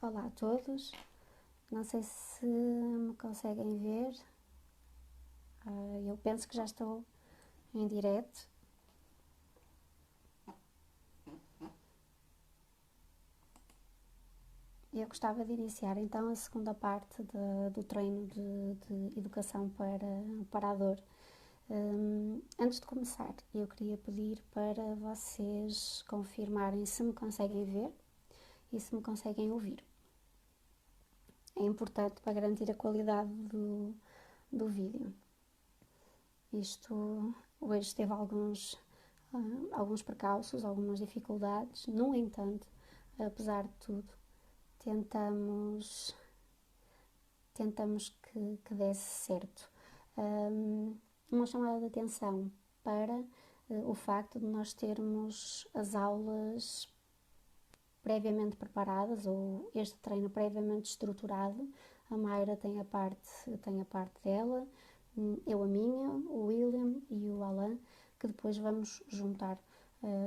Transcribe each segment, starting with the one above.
Olá a todos, não sei se me conseguem ver, eu penso que já estou em direto. Eu gostava de iniciar então a segunda parte do treino de educação para a dor. Antes de começar, eu queria pedir para vocês confirmarem se me conseguem ver e se me conseguem ouvir. É importante para garantir a qualidade do vídeo. Isto hoje teve alguns percalços, algumas dificuldades. No entanto, apesar de tudo, tentamos que desse certo. Uma chamada de atenção para o facto de nós termos as aulas previamente preparadas, ou este treino previamente estruturado. A Mayra tem a parte dela, eu a minha, o William e o Alan, que depois vamos juntar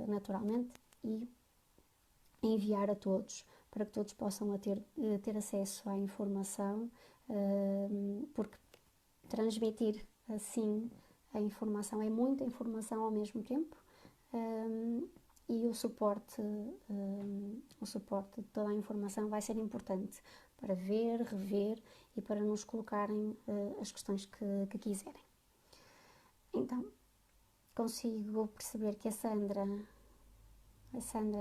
naturalmente e enviar a todos, para que todos possam ter acesso à informação, porque transmitir assim a informação é muita informação ao mesmo tempo, e o suporte de toda a informação vai ser importante para ver, rever e para nos colocarem as questões que quiserem. Então, consigo perceber que a Sandra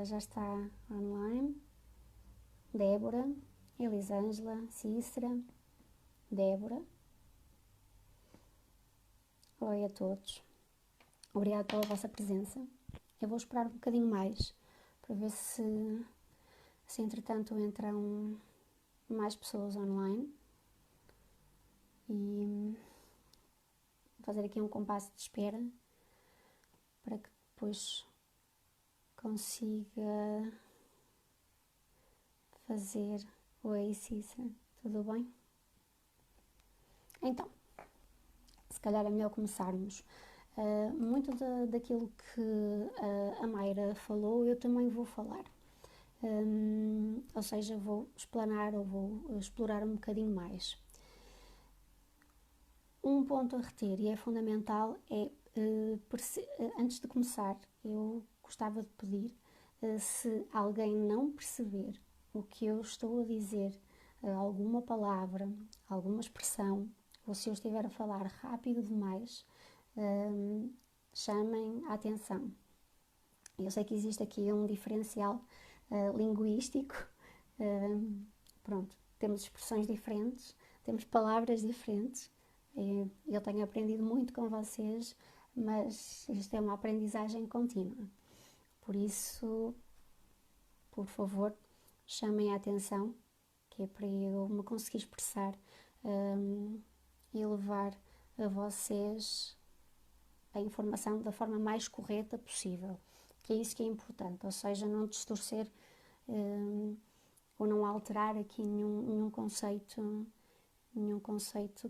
já está online, Débora, Elisângela, Cícera, Débora. Oi a todos, obrigada pela vossa presença. Eu vou esperar um bocadinho mais para ver se entretanto entram mais pessoas online e vou fazer aqui um compasso de espera para que depois consiga fazer. Oi Cícera, tudo bem? Então, se calhar é melhor começarmos. Muito daquilo que a Mayra falou, eu também vou falar. Ou seja, vou explanar ou vou explorar um bocadinho mais. Um ponto a reter, e é fundamental, é, antes de começar, eu gostava de pedir, se alguém não perceber o que eu estou a dizer, alguma palavra, alguma expressão, ou se eu estiver a falar rápido demais, chamem a atenção. Eu sei que existe aqui um diferencial linguístico, pronto, temos expressões diferentes, temos palavras diferentes. Eu tenho aprendido muito com vocês, mas isto é uma aprendizagem contínua. Por isso, por favor, chamem a atenção, que é para eu me conseguir expressar e levar a vocês a informação da forma mais correta possível, que é isso que é importante, ou seja, não distorcer ou não alterar aqui nenhum conceito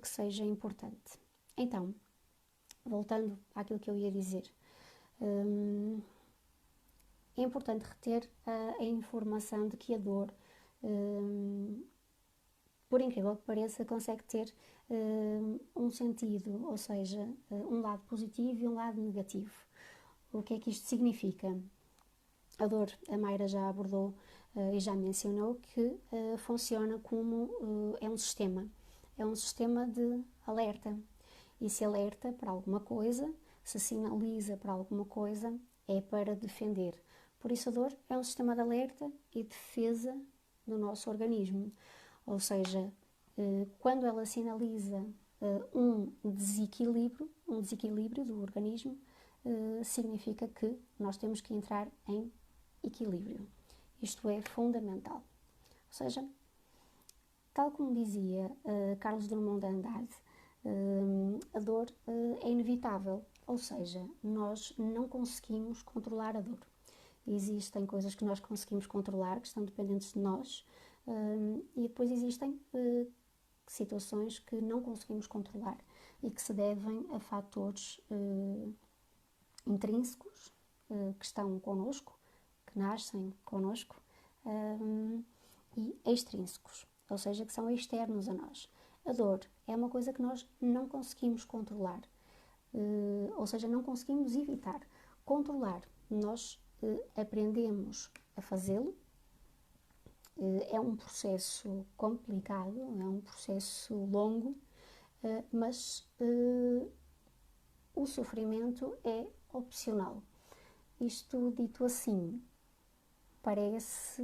que seja importante. Então, voltando àquilo que eu ia dizer, é importante reter a informação de que a dor, por incrível que pareça, consegue ter um sentido, ou seja, um lado positivo e um lado negativo. O que é que isto significa? A dor, a Mayra já abordou e já mencionou que funciona como é um sistema de alerta, e se alerta para alguma coisa, se sinaliza para alguma coisa, é para defender. Por isso a dor é um sistema de alerta e defesa do nosso organismo, ou seja, quando ela sinaliza um desequilíbrio do organismo, significa que nós temos que entrar em equilíbrio. Isto é fundamental. Ou seja, tal como dizia Carlos Drummond de Andrade, a dor é inevitável, ou seja, nós não conseguimos controlar a dor. Existem coisas que nós conseguimos controlar, que estão dependentes de nós, e depois existem situações que não conseguimos controlar e que se devem a fatores intrínsecos que estão connosco, que nascem connosco, e extrínsecos, ou seja, que são externos a nós. A dor é uma coisa que nós não conseguimos controlar, ou seja, não conseguimos evitar. Controlar, nós aprendemos a fazê-lo. É um processo complicado, é um processo longo, mas o sofrimento é opcional. Isto dito assim, parece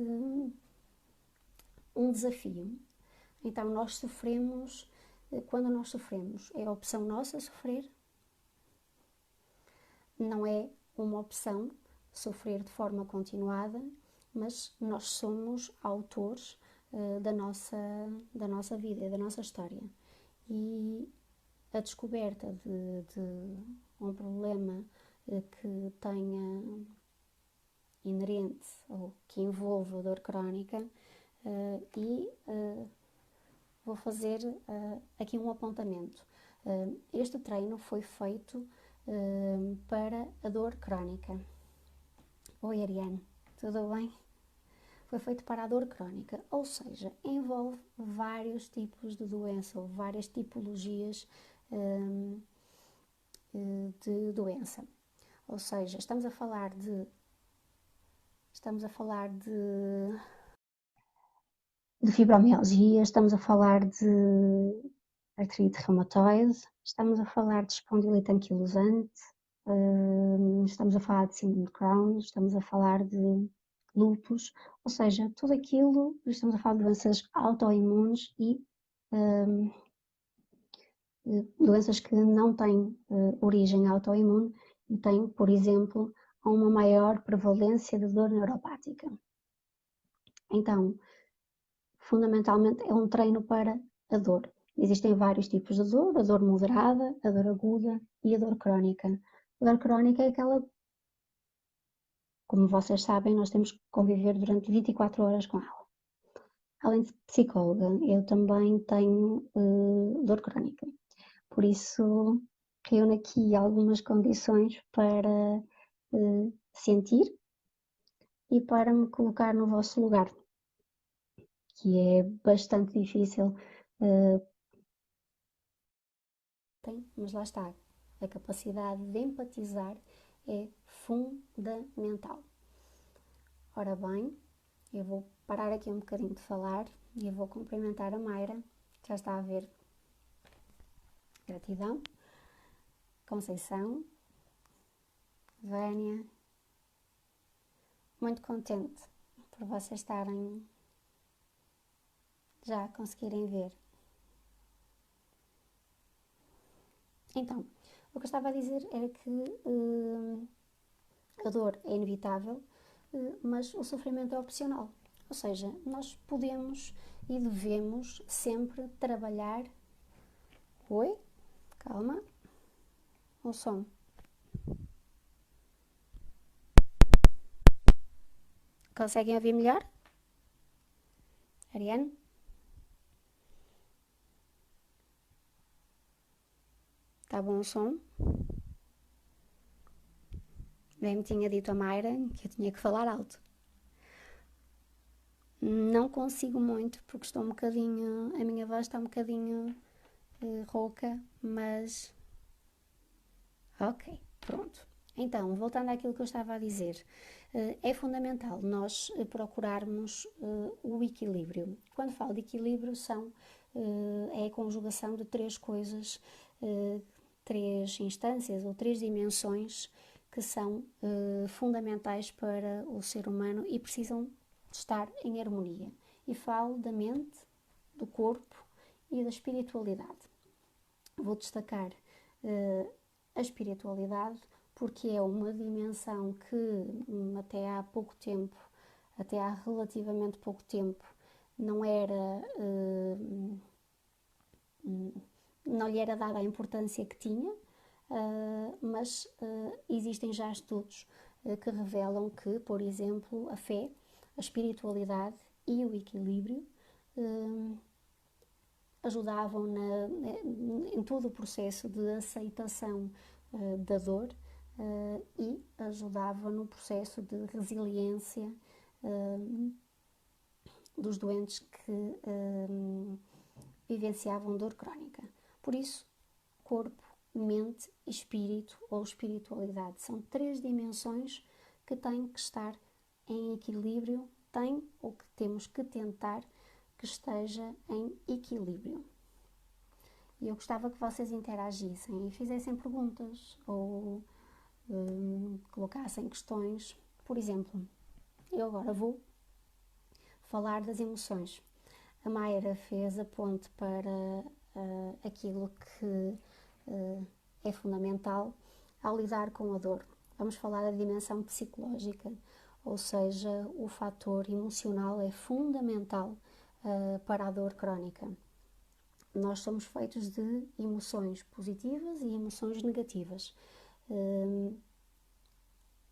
um desafio. Então, nós sofremos, quando nós sofremos, é a opção nossa sofrer, não é uma opção sofrer de forma continuada, mas nós somos autores da nossa vida, da nossa história. E a descoberta de um problema que tenha inerente ou que envolva dor crónica vou fazer aqui um apontamento. Este treino foi feito para a dor crónica. Oi, Ariane, tudo bem? Foi feito para a dor crónica, ou seja, envolve vários tipos de doença ou várias tipologias de doença. Ou seja, estamos a falar de fibromialgia, estamos a falar de artrite reumatoide, estamos a falar de espondilite anquilosante, estamos a falar de síndrome de Crohn, estamos a falar de lúpus, ou seja, tudo aquilo, estamos a falar de doenças autoimunes e doenças que não têm origem autoimune e têm, por exemplo, uma maior prevalência de dor neuropática. Então, fundamentalmente é um treino para a dor. Existem vários tipos de dor, a dor moderada, a dor aguda e a dor crónica. A dor crónica é aquela, como vocês sabem, nós temos que conviver durante 24 horas com ela. Além de psicóloga, eu também tenho dor crónica. Por isso, reúno aqui algumas condições para sentir e para me colocar no vosso lugar, que é bastante difícil. Mas lá está, a capacidade de empatizar é fundamental. Ora bem, eu vou parar aqui um bocadinho de falar e eu vou cumprimentar a Mayra, que já está a ver. Gratidão. Conceição. Vânia. Muito contente por vocês estarem já a conseguirem ver. Então, o que eu estava a dizer era que a dor é inevitável, mas o sofrimento é opcional. Ou seja, nós podemos e devemos sempre trabalhar. Oi? Calma. O som. Conseguem ouvir melhor? Ariane? Está bom o som? Bem me tinha dito a Mayra que eu tinha que falar alto. Não consigo muito porque estou um bocadinho. A minha voz está um bocadinho rouca, mas. Ok, pronto. Então, voltando àquilo que eu estava a dizer, é fundamental nós procurarmos o equilíbrio. Quando falo de equilíbrio, é a conjugação de três coisas, três instâncias ou três dimensões que são fundamentais para o ser humano e precisam de estar em harmonia. E falo da mente, do corpo e da espiritualidade. Vou destacar a espiritualidade porque é uma dimensão que até há pouco tempo, até há relativamente pouco tempo, não lhe era dada a importância que tinha, mas existem já estudos que revelam que, por exemplo, a fé, a espiritualidade e o equilíbrio ajudavam em todo o processo de aceitação da dor e ajudavam no processo de resiliência dos doentes que vivenciavam dor crónica. Por isso, corpo, mente e espírito ou espiritualidade são 3 dimensões que têm que estar em equilíbrio, ou que temos que tentar que esteja em equilíbrio. E eu gostava que vocês interagissem e fizessem perguntas ou colocassem questões. Por exemplo, eu agora vou falar das emoções. A Mayra fez a ponte para aquilo que é fundamental ao lidar com a dor. Vamos falar da dimensão psicológica, ou seja, o fator emocional é fundamental para a dor crónica. Nós somos feitos de emoções positivas e emoções negativas.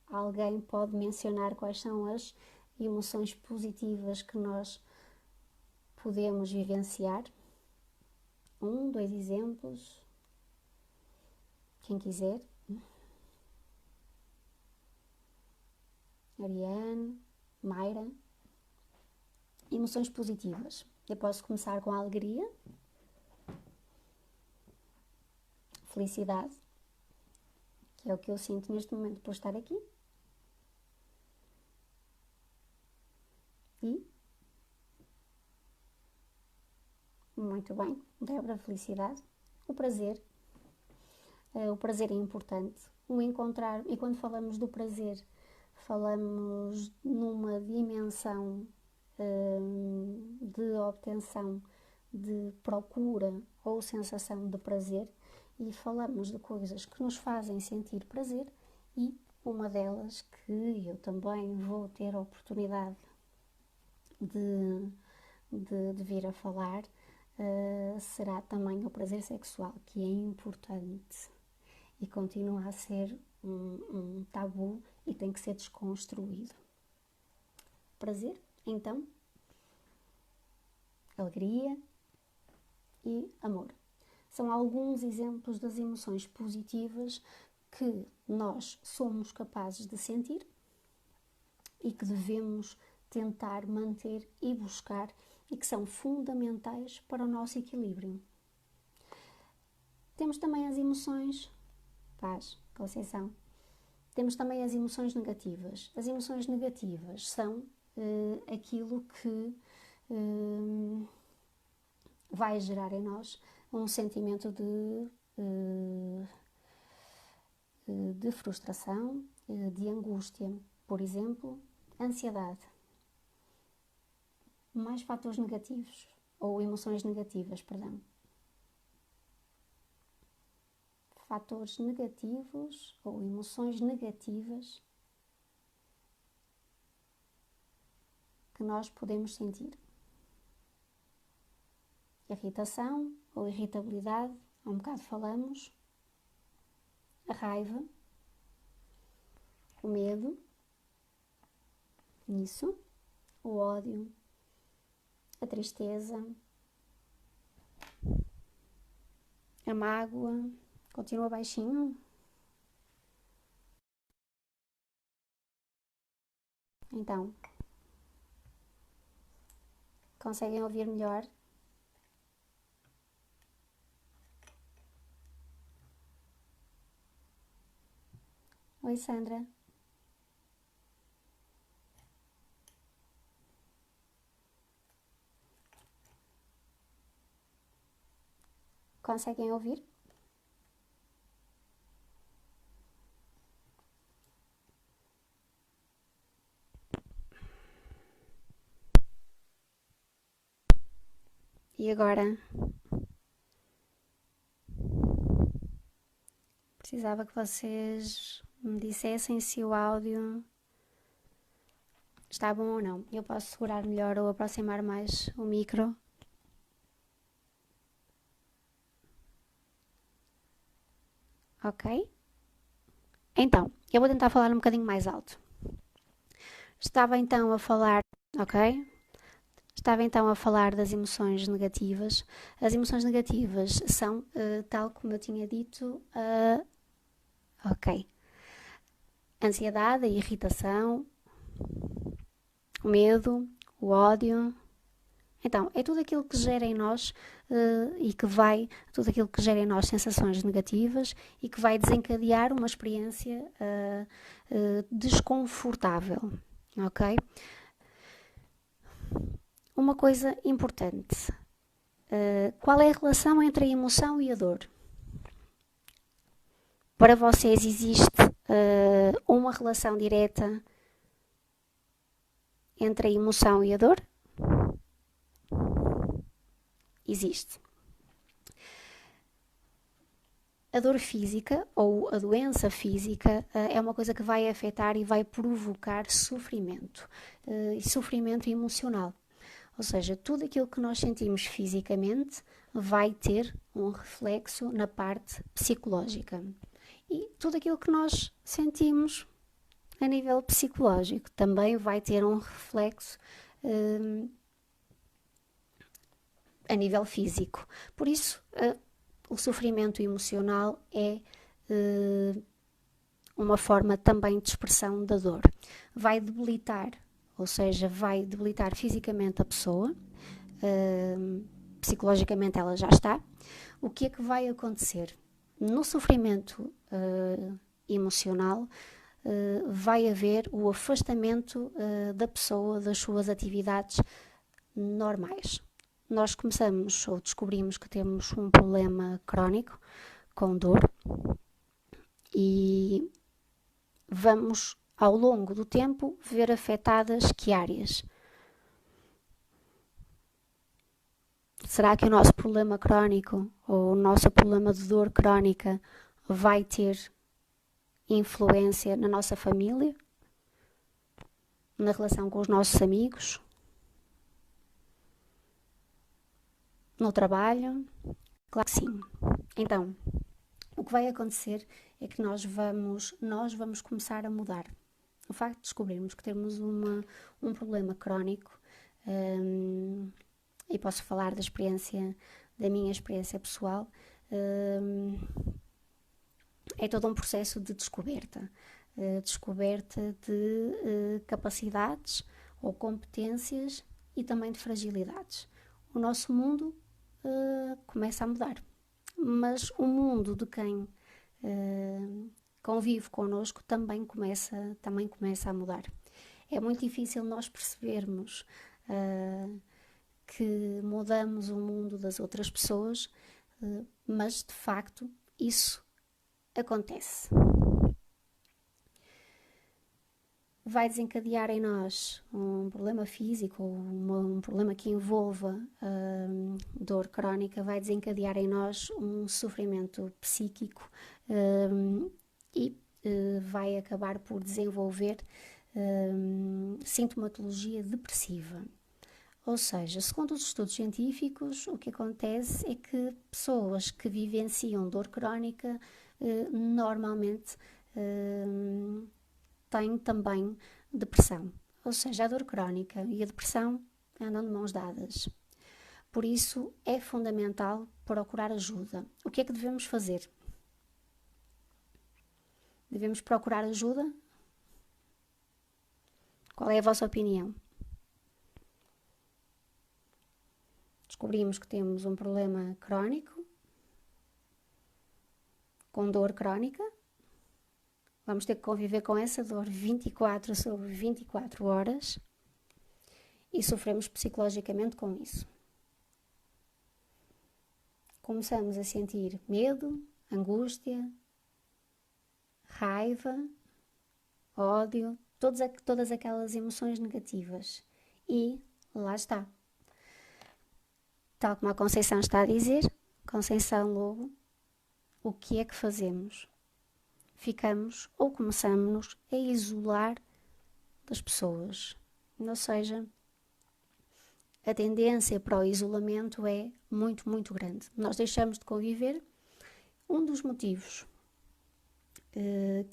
Alguém pode mencionar quais são as emoções positivas que nós podemos vivenciar? 1, 2 exemplos. Quem quiser. Ariane, Mayra. Emoções positivas. Eu posso começar com a alegria, felicidade, que é o que eu sinto neste momento por estar aqui. E muito bem, Débora, felicidade. O prazer. O prazer é importante. O encontrar, e quando falamos do prazer, falamos numa dimensão de obtenção, de procura ou sensação de prazer, e falamos de coisas que nos fazem sentir prazer, e uma delas que eu também vou ter a oportunidade de vir a falar será também o prazer sexual, que é importante e continua a ser um tabu e tem que ser desconstruído. Prazer, então, alegria e amor. São alguns exemplos das emoções positivas que nós somos capazes de sentir e que devemos tentar manter e buscar e que são fundamentais para o nosso equilíbrio. Temos também as emoções, paz, Conceição. Temos também as emoções negativas. As emoções negativas são aquilo que vai gerar em nós um sentimento de frustração, de angústia. Por exemplo, ansiedade. Mais fatores negativos, ou emoções negativas, perdão. Fatores negativos ou emoções negativas que nós podemos sentir. Irritação ou irritabilidade, há um bocado falamos. A raiva, o medo, isso, o ódio, a tristeza, a mágoa. Continua baixinho. Então, conseguem ouvir melhor? Oi, Sandra. Conseguem ouvir? E agora? Precisava que vocês me dissessem se o áudio está bom ou não. Eu posso segurar melhor ou aproximar mais o micro. Ok? Então, eu vou tentar falar um bocadinho mais alto. Estava então a falar, ok? Estava então a falar das emoções negativas. As emoções negativas são, tal como eu tinha dito, ok. A ansiedade, a irritação, o medo, o ódio, Então, é tudo aquilo que gera em nós tudo aquilo que gera em nós sensações negativas e que vai desencadear uma experiência desconfortável, ok? Uma coisa importante, qual é a relação entre a emoção e a dor? Para vocês existe uma relação direta entre a emoção e a dor? Existe. A dor física ou a doença física é uma coisa que vai afetar e vai provocar sofrimento, e sofrimento emocional. Ou seja, tudo aquilo que nós sentimos fisicamente vai ter um reflexo na parte psicológica. E tudo aquilo que nós sentimos a nível psicológico também vai ter um reflexo a nível físico. Por isso, o sofrimento emocional é uma forma também de expressão da dor. Vai debilitar, ou seja, vai debilitar fisicamente a pessoa, psicologicamente ela já está. O que é que vai acontecer? No sofrimento emocional, vai haver o afastamento da pessoa das suas atividades normais. Nós começamos ou descobrimos que temos um problema crónico com dor e vamos, ao longo do tempo, ver afetadas que áreas? Será que o nosso problema crónico ou o nosso problema de dor crónica vai ter influência na nossa família? Na relação com os nossos amigos? No trabalho? Claro que sim. Então, o que vai acontecer é que nós vamos começar a mudar. O facto de descobrirmos que temos um problema crónico, e posso falar da minha experiência pessoal, é todo um processo de descoberta. Descoberta de capacidades ou competências e também de fragilidades. O nosso mundo começa a mudar, mas o mundo de quem convive connosco também começa a mudar. É muito difícil nós percebermos que mudamos o mundo das outras pessoas, mas de facto isso acontece. Vai desencadear em nós um problema físico ou um problema que envolva dor crónica, vai desencadear em nós um sofrimento psíquico e vai acabar por desenvolver sintomatologia depressiva. Ou seja, segundo os estudos científicos, o que acontece é que pessoas que vivenciam dor crónica normalmente têm também depressão. Ou seja, a dor crónica e a depressão andam de mãos dadas. Por isso, é fundamental procurar ajuda. O que é que devemos fazer? Devemos procurar ajuda? Qual é a vossa opinião? Descobrimos que temos um problema crónico, com dor crónica. Vamos ter que conviver com essa dor 24 sobre 24 horas e sofremos psicologicamente com isso. Começamos a sentir medo, angústia, raiva, ódio, todas aquelas emoções negativas. E lá está. Tal como a Conceição está a dizer, Conceição Lobo, o que é que fazemos? Ficamos ou começamos a isolar das pessoas. Ou seja, a tendência para o isolamento é muito, muito grande. Nós deixamos de conviver. Um dos motivos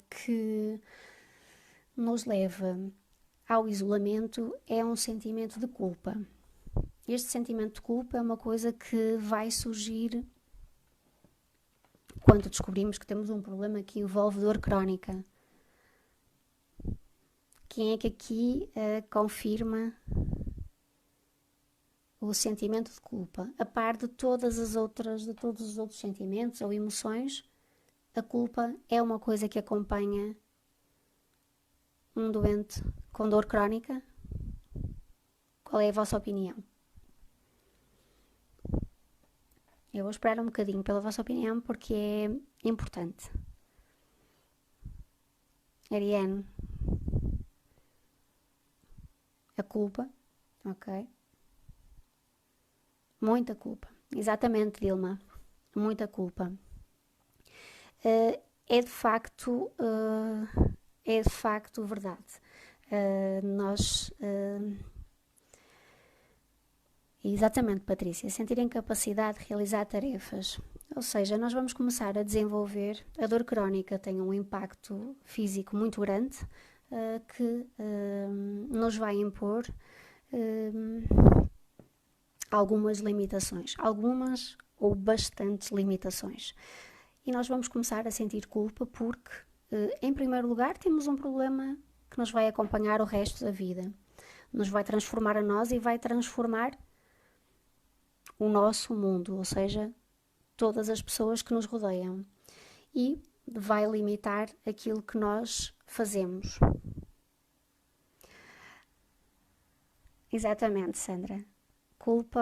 que nos leva ao isolamento é um sentimento de culpa. Este sentimento de culpa é uma coisa que vai surgir quando descobrimos que temos um problema que envolve dor crónica. Quem é que aqui confirma o sentimento de culpa, a par de todas as outras, de todos os outros sentimentos ou emoções, a culpa é uma coisa que acompanha um doente com dor crónica? Qual é a vossa opinião? Eu vou esperar um bocadinho pela vossa opinião porque é importante. Ariane, a culpa, ok? Muita culpa. Exatamente, Vilma. Muita culpa. É de facto verdade. Nós Exatamente, Patrícia, sentir incapacidade de realizar tarefas. Ou seja, nós vamos começar a desenvolver. A dor crónica tem um impacto físico muito grande que nos vai impor algumas limitações, algumas ou bastantes limitações. E nós vamos começar a sentir culpa porque, em primeiro lugar, temos um problema que nos vai acompanhar o resto da vida. Nos vai transformar a nós e vai transformar o nosso mundo, ou seja, todas as pessoas que nos rodeiam. E vai limitar aquilo que nós fazemos. Exatamente, Sandra. Culpa,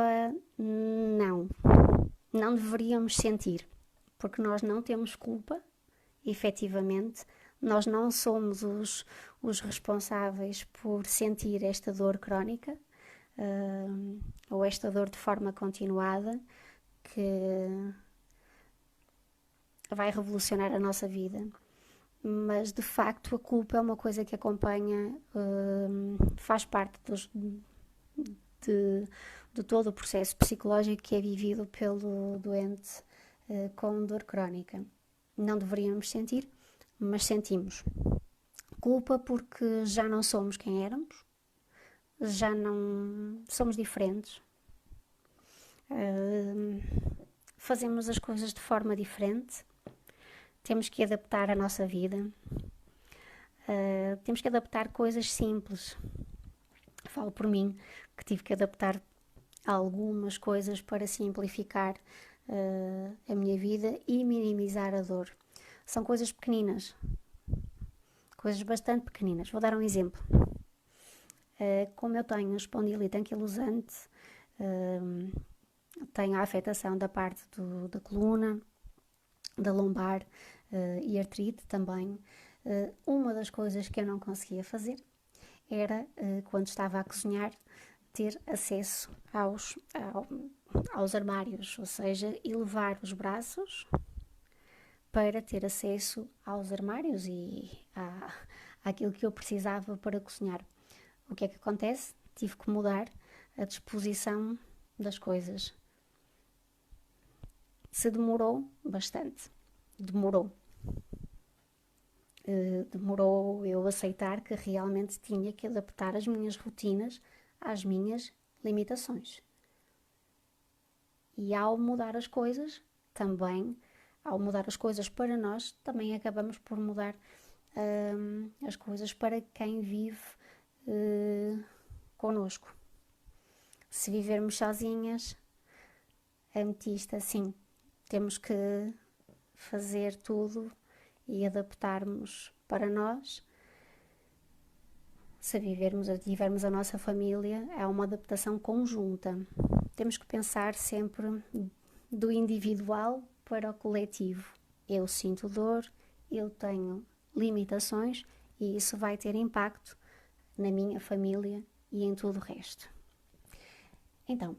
não. Não deveríamos sentir, porque nós não temos culpa, efetivamente. Nós não somos os responsáveis por sentir esta dor crónica ou esta dor de forma continuada que vai revolucionar a nossa vida. Mas de facto a culpa é uma coisa que acompanha, faz parte de todo o processo psicológico que é vivido pelo doente com dor crónica. Não deveríamos sentir, mas sentimos. Culpa porque já não somos quem éramos, já não somos diferentes, fazemos as coisas de forma diferente, temos que adaptar a nossa vida, temos que adaptar coisas simples. Falo por mim, que tive que adaptar algumas coisas para simplificar a minha vida e minimizar a dor. São coisas pequeninas, coisas bastante pequeninas. Vou dar um exemplo. Como eu tenho espondilite anquilosante, tenho a afetação da parte da coluna, da lombar e artrite também. Uma das coisas que eu não conseguia fazer era, quando estava a cozinhar, ter acesso aos armários, ou seja, elevar os braços para ter acesso aos armários e àquilo que eu precisava para cozinhar. O que é que acontece? Tive que mudar a disposição das coisas. Se demorou bastante. Demorou eu aceitar que realmente tinha que adaptar as minhas rotinas às minhas limitações. E ao mudar as coisas, também, ao mudar as coisas para nós, também acabamos por mudar as coisas para quem vive connosco. Se vivermos sozinhas, ametista, sim, temos que fazer tudo e adaptarmos para nós. Se tivermos a nossa família, é uma adaptação conjunta. Temos que pensar sempre do individual para o coletivo. Eu sinto dor, eu tenho limitações e isso vai ter impacto na minha família e em tudo o resto. Então,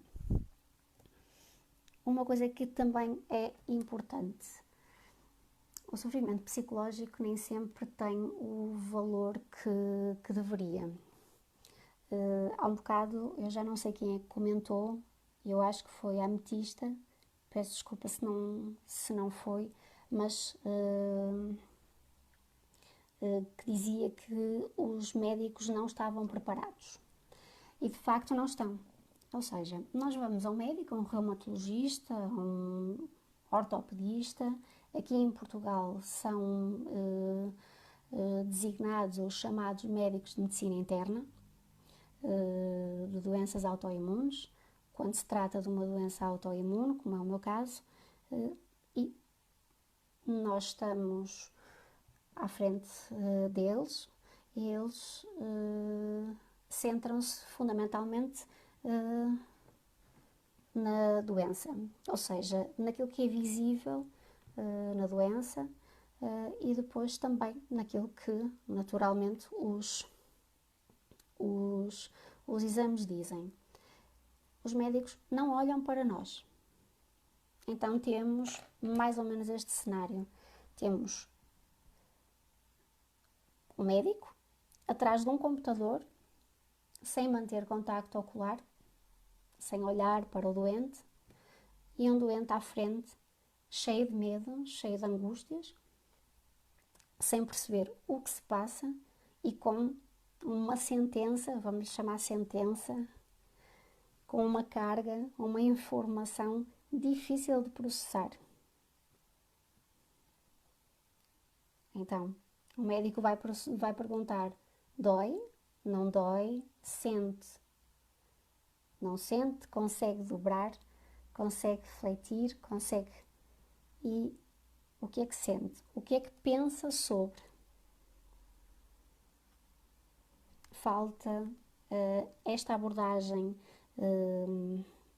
uma coisa que também é importante: o sofrimento psicológico nem sempre tem o valor que deveria. Há um bocado, eu já não sei quem é que comentou, eu acho que foi a ametista, peço desculpa se não foi, mas que dizia que os médicos não estavam preparados. E de facto não estão. Ou seja, nós vamos a um médico, a um reumatologista, a um ortopedista. Aqui em Portugal são designados ou chamados médicos de medicina interna, de doenças autoimunes, quando se trata de uma doença autoimune, como é o meu caso, e nós estamos à frente deles e eles centram-se fundamentalmente na doença, ou seja, naquilo que é visível na doença e depois também naquilo que naturalmente os exames dizem. Os médicos não olham para nós. Então temos mais ou menos este cenário. Temos o médico atrás de um computador, sem manter contacto ocular, sem olhar para o doente, e um doente à frente, cheio de medo, cheio de angústias, sem perceber o que se passa e com uma sentença, vamos lhe chamar sentença, com uma carga, uma informação difícil de processar. Então, o médico vai perguntar: dói? Não dói? Sente? Não sente? Consegue dobrar? Consegue refletir? Consegue? E o que é que sente? O que é que pensa sobre? Falta esta abordagem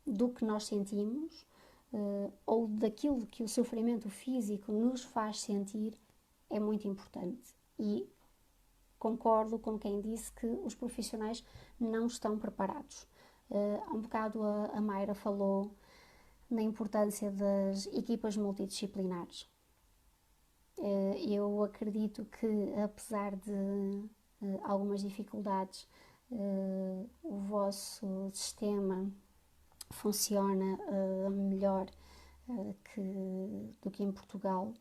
do que nós sentimos ou daquilo que o sofrimento físico nos faz sentir é muito importante. E concordo com quem disse que os profissionais não estão preparados. Há um bocado a Mayra falou na importância das equipas multidisciplinares. Eu acredito que, apesar de algumas dificuldades, o vosso sistema funciona melhor do que em Portugal.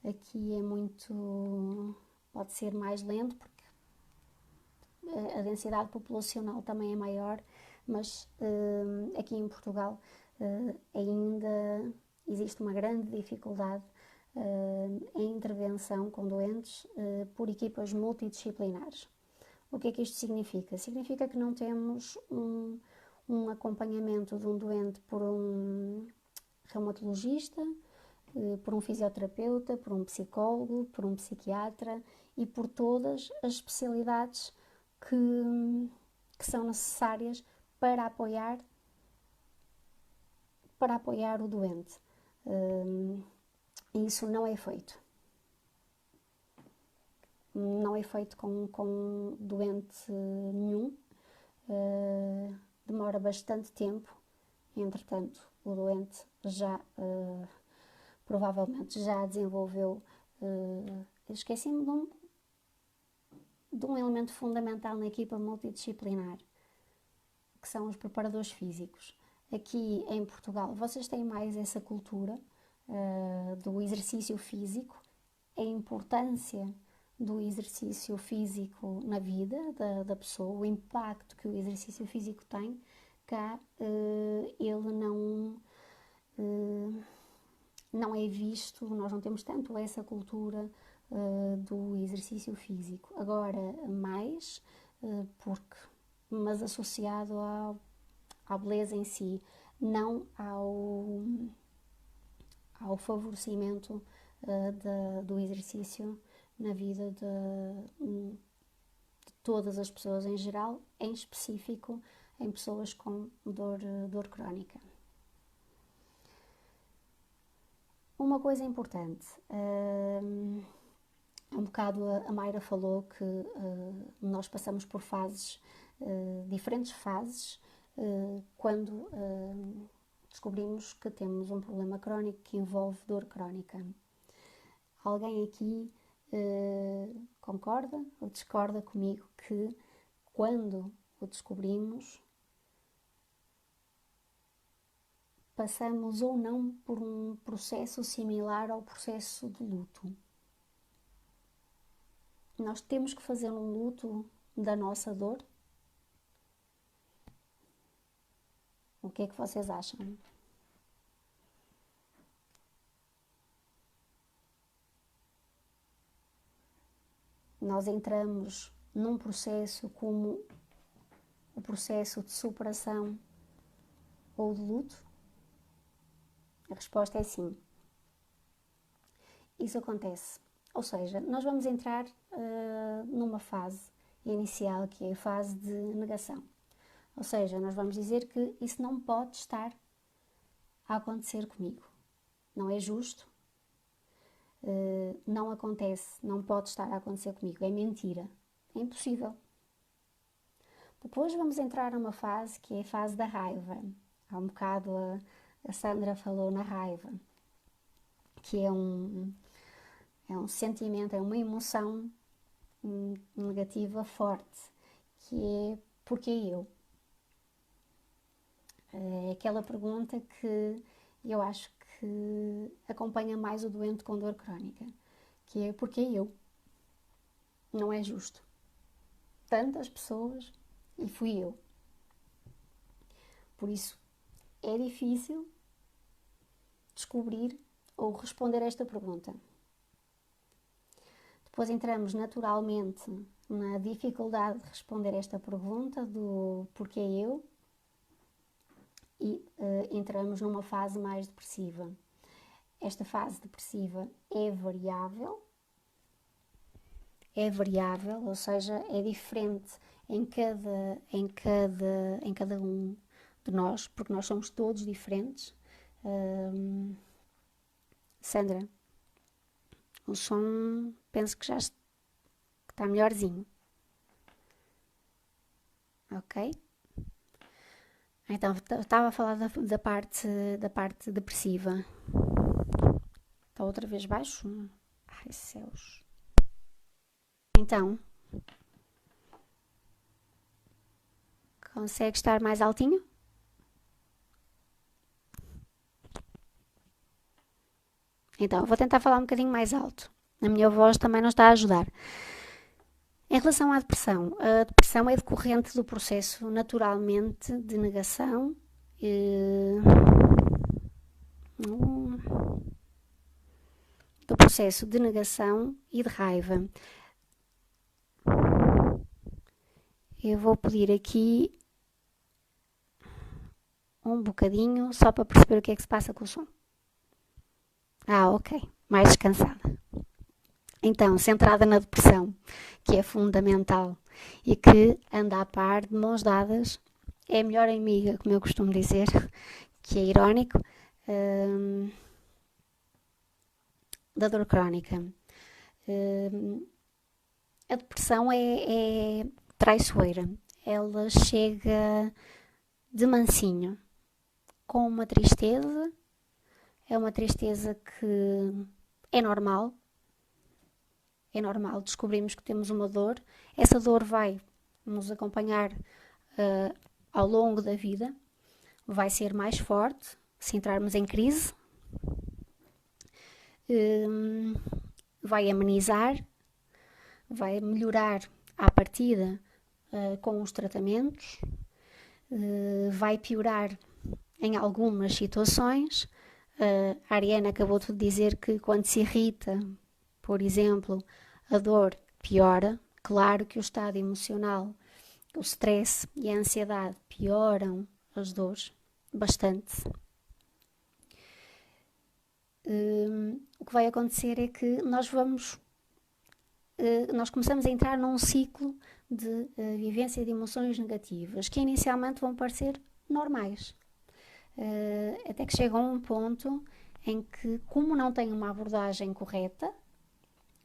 Aqui é muito, pode ser mais lento porque a densidade populacional também é maior, mas aqui em Portugal ainda existe uma grande dificuldade em intervenção com doentes por equipas multidisciplinares. O que é que isto significa? Significa que não temos um acompanhamento de um doente por um reumatologista, por um fisioterapeuta, por um psicólogo, por um psiquiatra e por todas as especialidades que são necessárias para apoiar o doente. E isso não é feito. Não é feito com doente nenhum. Demora bastante tempo. Entretanto, o doente já provavelmente já desenvolveu. Esqueci-me de um elemento fundamental na equipa multidisciplinar, que são os preparadores físicos. Aqui em Portugal, vocês têm mais essa cultura do exercício físico, a importância do exercício físico na vida da pessoa, o impacto que o exercício físico tem. Cá ele não é visto, nós não temos tanto essa cultura do exercício físico. Agora, mais, mas associado à beleza em si, não ao favorecimento do exercício na vida de todas as pessoas em geral, em específico em pessoas com dor crónica. Uma coisa importante, um bocado a Mayra falou que nós passamos por fases, diferentes fases, quando descobrimos que temos um problema crónico que envolve dor crónica. Alguém aqui concorda ou discorda comigo que quando o descobrimos passamos ou não por um processo similar ao processo de luto? Nós temos que fazer um luto da nossa dor? O que é que vocês acham? Nós entramos num processo como o processo de superação ou de luto? A resposta é sim. Isso acontece. Ou seja, nós vamos entrar numa fase inicial, que é a fase de negação. Ou seja, nós vamos dizer que isso não pode estar a acontecer comigo. Não é justo, não acontece, não pode estar a acontecer comigo, é mentira, é impossível. Depois vamos entrar numa fase que é a fase da raiva. Há um bocado a Sandra falou na raiva, que é um sentimento, é uma emoção negativa forte, que é porque eu? É aquela pergunta que eu acho que acompanha mais o doente com dor crónica, que é porque eu? Não é justo. Tantas pessoas e fui eu. Por isso, é difícil descobrir ou responder a esta pergunta. Depois entramos naturalmente na dificuldade de responder esta pergunta do porquê eu e entramos numa fase mais depressiva. Esta fase depressiva é variável, ou seja, é diferente em cada um de nós, porque nós somos todos diferentes. Sandra, o som penso que já está melhorzinho. Ok? Então, estava a falar da parte depressiva. Está outra vez baixo? Ai, céus. Então, consegue estar mais altinho? Então, vou tentar falar um bocadinho mais alto. A minha voz também não está a ajudar. Em relação à depressão, a depressão é decorrente do processo naturalmente de negação do processo de negação e de raiva. Eu vou pedir aqui um bocadinho só para perceber o que é que se passa com o som. Ok, mais descansada. Então, centrada na depressão, que é fundamental e que anda a par de mãos dadas, é a melhor amiga, como eu costumo dizer, que é irónico, da dor crónica. A depressão é traiçoeira. Ela chega de mansinho, com uma tristeza. É uma tristeza que é normal. É normal, descobrimos que temos uma dor. Essa dor vai nos acompanhar ao longo da vida. Vai ser mais forte se entrarmos em crise. Vai amenizar, vai melhorar à partida com os tratamentos, vai piorar em algumas situações. A Ariana acabou de dizer que quando se irrita, por exemplo, a dor piora. Claro que o estado emocional, o stress e a ansiedade pioram as dores bastante. O que vai acontecer é que nós começamos a entrar num ciclo de vivência de emoções negativas, que inicialmente vão parecer normais, até que chegam a um ponto em que, como não tem uma abordagem correta,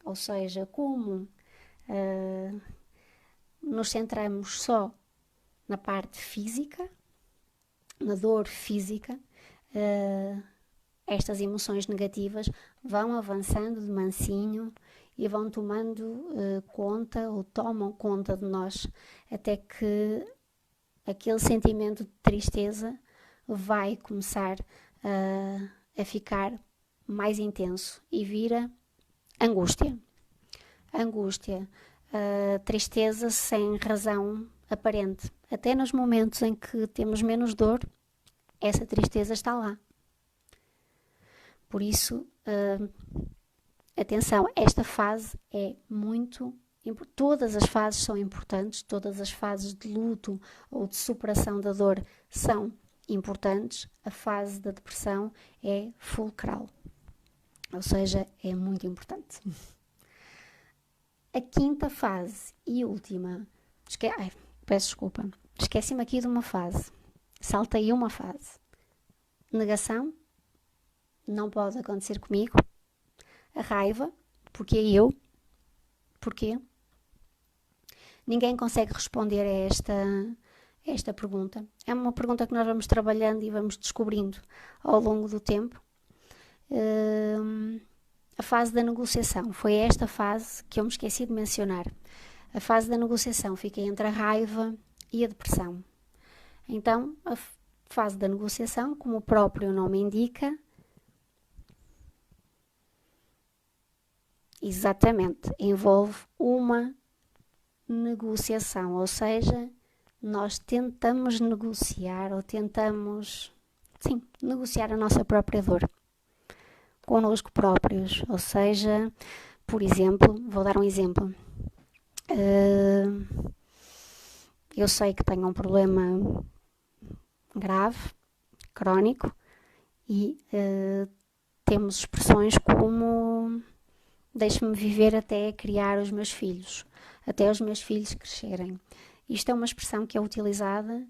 ou seja, como nos centramos só na parte física, na dor física, estas emoções negativas vão avançando de mansinho e vão tomando conta ou tomam conta de nós, até que aquele sentimento de tristeza vai começar a ficar mais intenso e vira angústia. Tristeza sem razão aparente. Até nos momentos em que temos menos dor, essa tristeza está lá. Por isso, atenção, esta fase é muito importante. Todas as fases são importantes, todas as fases de luto ou de superação da dor são importantes, a fase da depressão é fulcral, ou seja, é muito importante. A quinta fase e última, peço desculpa, esqueci-me aqui de uma fase, saltei uma fase. Negação, não pode acontecer comigo. A raiva, porque eu, porquê? Ninguém consegue responder a esta pergunta. É uma pergunta que nós vamos trabalhando e vamos descobrindo ao longo do tempo. A fase da negociação, foi esta fase que eu me esqueci de mencionar. A fase da negociação fica entre a raiva e a depressão. Então, a fase da negociação, como o próprio nome indica, exatamente, envolve uma negociação, ou seja, nós tentamos negociar ou tentamos, negociar a nossa própria dor connosco próprios, ou seja, por exemplo, vou dar um exemplo. Eu sei que tenho um problema grave, crónico, e temos expressões como deixe-me viver até criar os meus filhos, até os meus filhos crescerem. Isto é uma expressão que é utilizada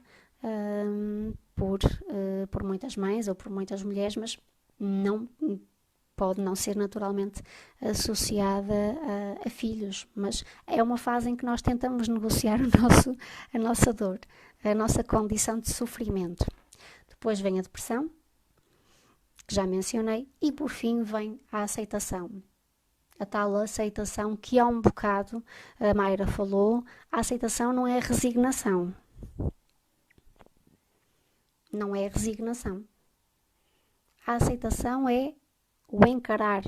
por muitas mães ou por muitas mulheres, mas não pode não ser naturalmente associada a filhos, mas é uma fase em que nós tentamos negociar a nossa dor, a nossa condição de sofrimento. Depois vem a depressão, que já mencionei, e por fim vem a aceitação. A tal aceitação que há um bocado, a Mayra falou, a aceitação não é resignação. Não é resignação. A aceitação é o encarar,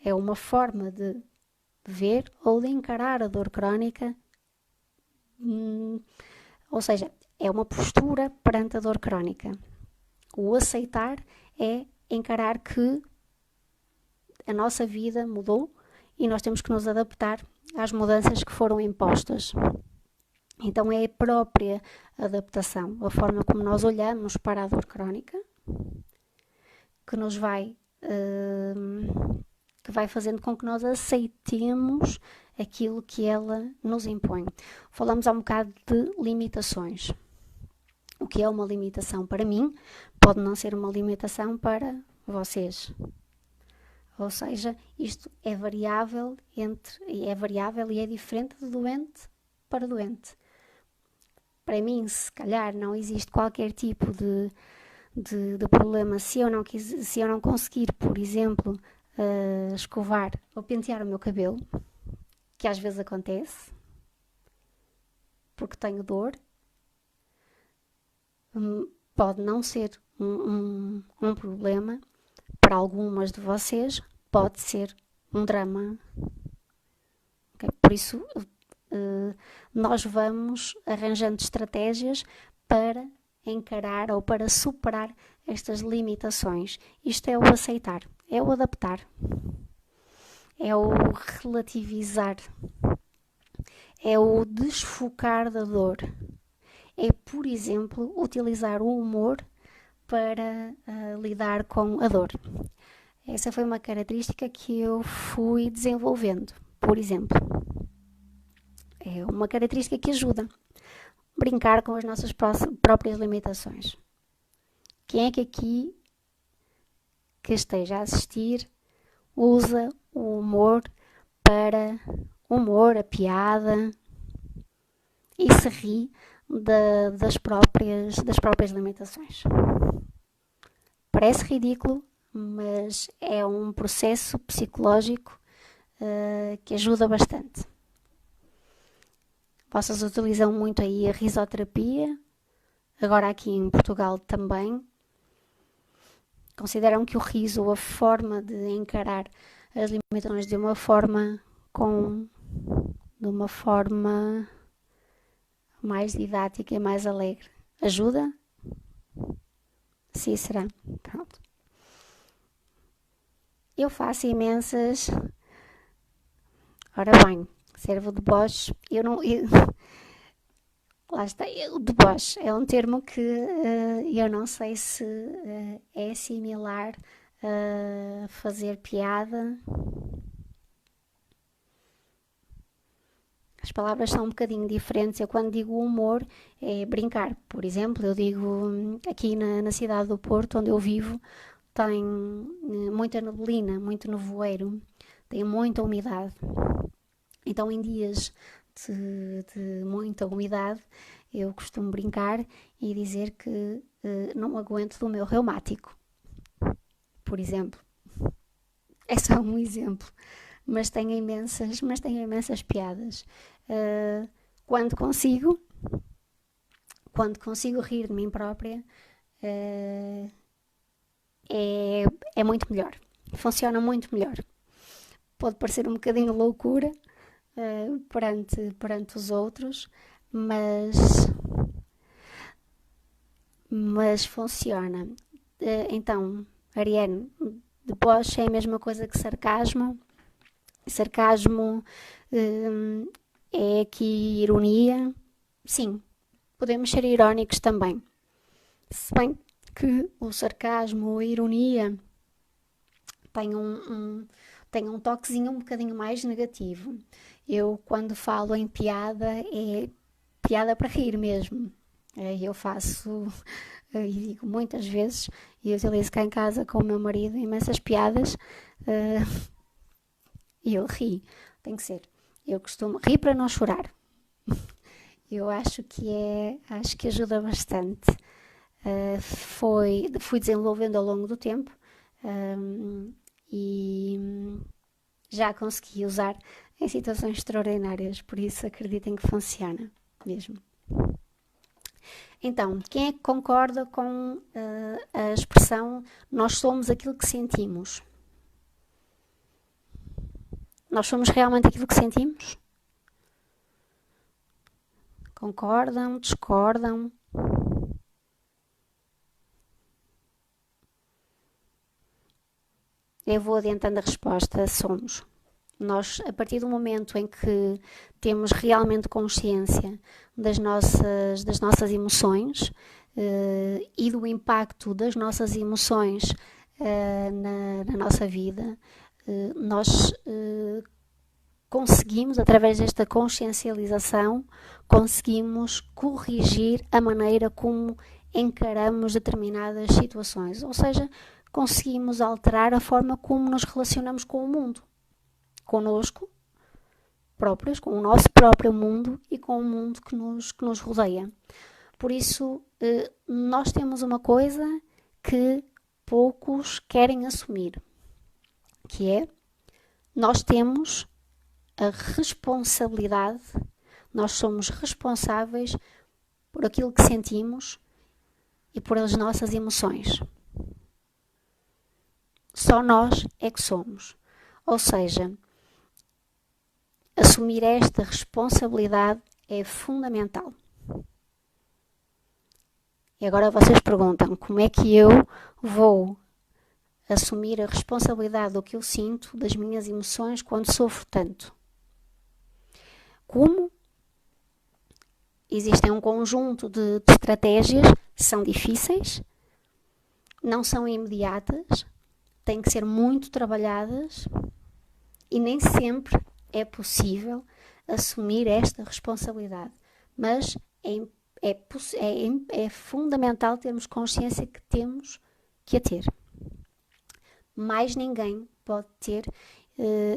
é uma forma de ver ou de encarar a dor crónica, ou seja, é uma postura perante a dor crónica. O aceitar é encarar que a nossa vida mudou e nós temos que nos adaptar às mudanças que foram impostas. Então é a própria adaptação, a forma como nós olhamos para a dor crónica, que nos vai fazendo com que nós aceitemos aquilo que ela nos impõe. Falamos há um bocado de limitações. O que é uma limitação para mim pode não ser uma limitação para vocês. Ou seja, isto é variável e é diferente de doente para doente. Para mim, se calhar, não existe qualquer tipo de problema se eu não conseguir, por exemplo, escovar ou pentear o meu cabelo, que às vezes acontece, porque tenho dor. Pode não ser um problema, para algumas de vocês pode ser um drama. Okay? Por isso, nós vamos arranjando estratégias para encarar ou para superar estas limitações. Isto é o aceitar, é o adaptar, é o relativizar, é o desfocar da dor. É, por exemplo, utilizar o humor para lidar com a dor. Essa foi uma característica que eu fui desenvolvendo, por exemplo. É uma característica que ajuda a brincar com as nossas próprias limitações. Quem é que aqui que esteja a assistir usa o humor para a piada e se ri das próprias limitações? Parece ridículo, mas é um processo psicológico que ajuda bastante. Vocês utilizam muito aí a risoterapia, agora aqui em Portugal também. Consideram que o riso, a forma de encarar as limitações de uma forma mais didática e mais alegre, ajuda? Sim, será. Pronto. Eu faço imensas... Ora bem, servo de voz, lá está, o deboche é um termo que eu não sei se é similar a fazer piada. As palavras são um bocadinho diferentes. Eu, quando digo humor, é brincar. Por exemplo, eu digo aqui na cidade do Porto, onde eu vivo, tem muita neblina, muito nevoeiro, tem muita umidade. Então, em dias de muita umidade, eu costumo brincar e dizer que não aguento do meu reumático, por exemplo. É só um exemplo, mas tem imensas piadas. Uh, quando consigo, quando consigo rir de mim própria, uh, é muito melhor. Funciona muito melhor. Pode parecer um bocadinho loucura perante os outros, mas funciona. Então, Ariane, deboche é a mesma coisa que sarcasmo. Sarcasmo é aqui ironia. Sim, podemos ser irónicos também. Se bem que o sarcasmo ou a ironia tem um toquezinho um bocadinho mais negativo. Eu, quando falo em piada, é piada para rir mesmo. Eu faço e digo muitas vezes, e utilizo cá em casa com o meu marido imensas piadas e eu ri. Tem que ser. Eu costumo rir para não chorar. Eu acho que ajuda bastante. Fui desenvolvendo ao longo do tempo e já consegui usar em situações extraordinárias, por isso acreditem que funciona mesmo. Então, quem é que concorda com a expressão nós somos aquilo que sentimos? Nós somos realmente aquilo que sentimos? Concordam? Discordam? Eu vou adiantando a resposta, somos. Nós, a partir do momento em que temos realmente consciência das nossas emoções e do impacto das nossas emoções na nossa vida, nós conseguimos, através desta consciencialização, conseguimos corrigir a maneira como encaramos determinadas situações. Ou seja, conseguimos alterar a forma como nos relacionamos com o mundo, connosco próprios, com o nosso próprio mundo e com o mundo que nos rodeia. Por isso, nós temos uma coisa que poucos querem assumir, que é, nós temos a responsabilidade, nós somos responsáveis por aquilo que sentimos e por as nossas emoções. Só nós é que somos. Ou seja, assumir esta responsabilidade é fundamental. E agora vocês perguntam, como é que eu vou assumir a responsabilidade do que eu sinto, das minhas emoções, quando sofro tanto? Como? Existem um conjunto de estratégias, são difíceis, não são imediatas, têm que ser muito trabalhadas e nem sempre é possível assumir esta responsabilidade. Mas é fundamental termos consciência que temos que a ter. Mais ninguém pode ter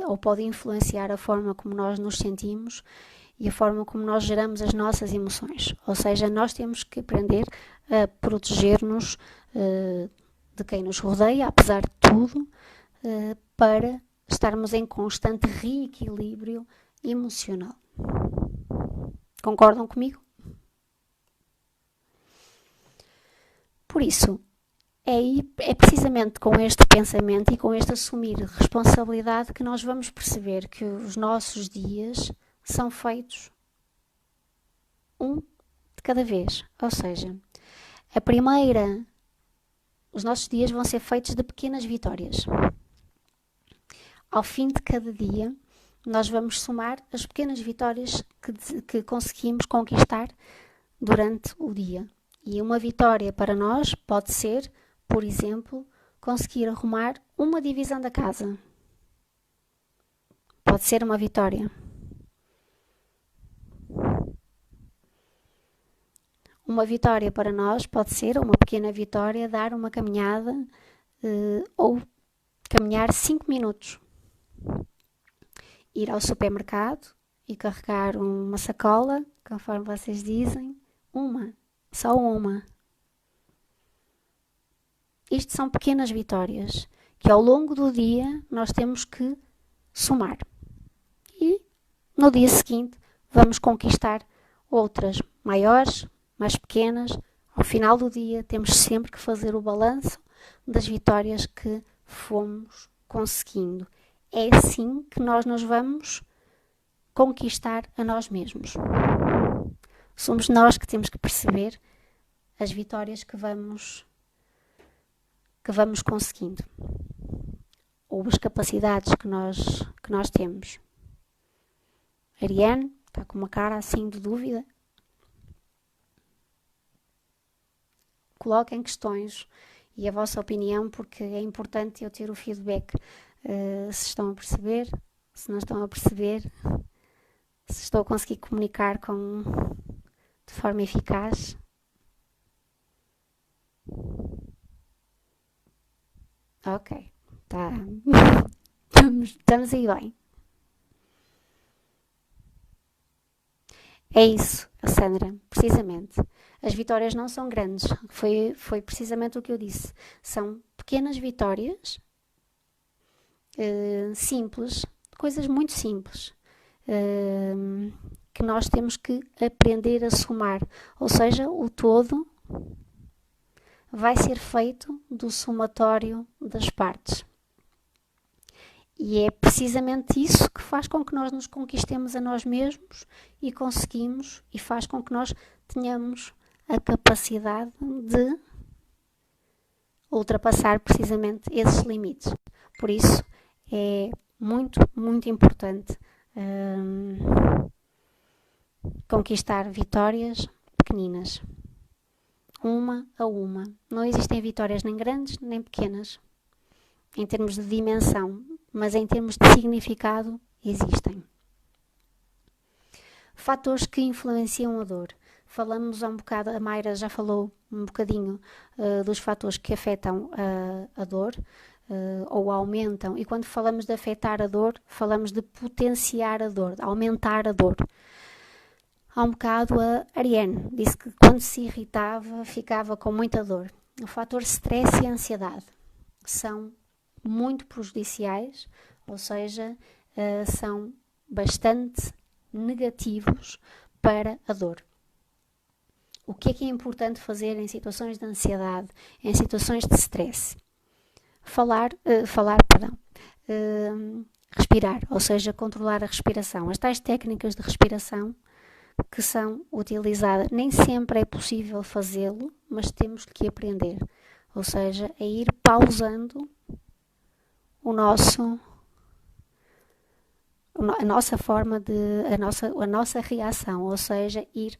ou pode influenciar a forma como nós nos sentimos e a forma como nós geramos as nossas emoções. Ou seja, nós temos que aprender a proteger-nos de quem nos rodeia, apesar de tudo, para estarmos em constante reequilíbrio emocional. Concordam comigo? Por isso, é precisamente com este pensamento e com este assumir de responsabilidade que nós vamos perceber que os nossos dias são feitos um de cada vez. Ou seja, os nossos dias vão ser feitos de pequenas vitórias. Ao fim de cada dia, nós vamos somar as pequenas vitórias que conseguimos conquistar durante o dia. E uma vitória para nós pode ser, por exemplo, conseguir arrumar uma divisão da casa. Pode ser uma vitória. Uma vitória para nós pode ser, uma pequena vitória, dar uma caminhada ou caminhar 5 minutos. Ir ao supermercado e carregar uma sacola, conforme vocês dizem, só uma. Isto são pequenas vitórias que ao longo do dia nós temos que somar. E no dia seguinte vamos conquistar outras maiores, mais pequenas. Ao final do dia temos sempre que fazer o balanço das vitórias que fomos conseguindo. É assim que nós nos vamos conquistar a nós mesmos. Somos nós que temos que perceber as vitórias que vamos conseguindo, ou as capacidades que nós temos. Ariane está com uma cara assim de dúvida. Coloquem questões e a vossa opinião, porque é importante eu ter o feedback. Se estão a perceber, se não estão a perceber, se estou a conseguir comunicar de forma eficaz. Ok, tá. Estamos aí bem. É isso, Sandra, precisamente. As vitórias não são grandes, foi precisamente o que eu disse. São pequenas vitórias, simples, coisas muito simples, que nós temos que aprender a somar. Ou seja, o todo vai ser feito do somatório das partes. E é precisamente isso que faz com que nós nos conquistemos a nós mesmos e conseguimos, e faz com que nós tenhamos a capacidade de ultrapassar precisamente esses limites. Por isso é muito, muito importante conquistar vitórias pequeninas, uma a uma. Não existem vitórias nem grandes nem pequenas, em termos de dimensão, mas em termos de significado existem. Fatores que influenciam a dor. Falamos um bocado, a Mayra já falou um bocadinho dos fatores que afetam a dor ou aumentam, e quando falamos de afetar a dor, falamos de potenciar a dor, de aumentar a dor. Há um bocado a Ariane disse que quando se irritava ficava com muita dor. O fator stress e ansiedade são muito prejudiciais, ou seja, são bastante negativos para a dor. O que é importante fazer em situações de ansiedade, em situações de stress? Respirar, ou seja, controlar a respiração. As tais técnicas de respiração que são utilizadas, nem sempre é possível fazê-lo, mas temos que aprender. Ou seja, a ir pausando a nossa forma a nossa reação, ou seja, ir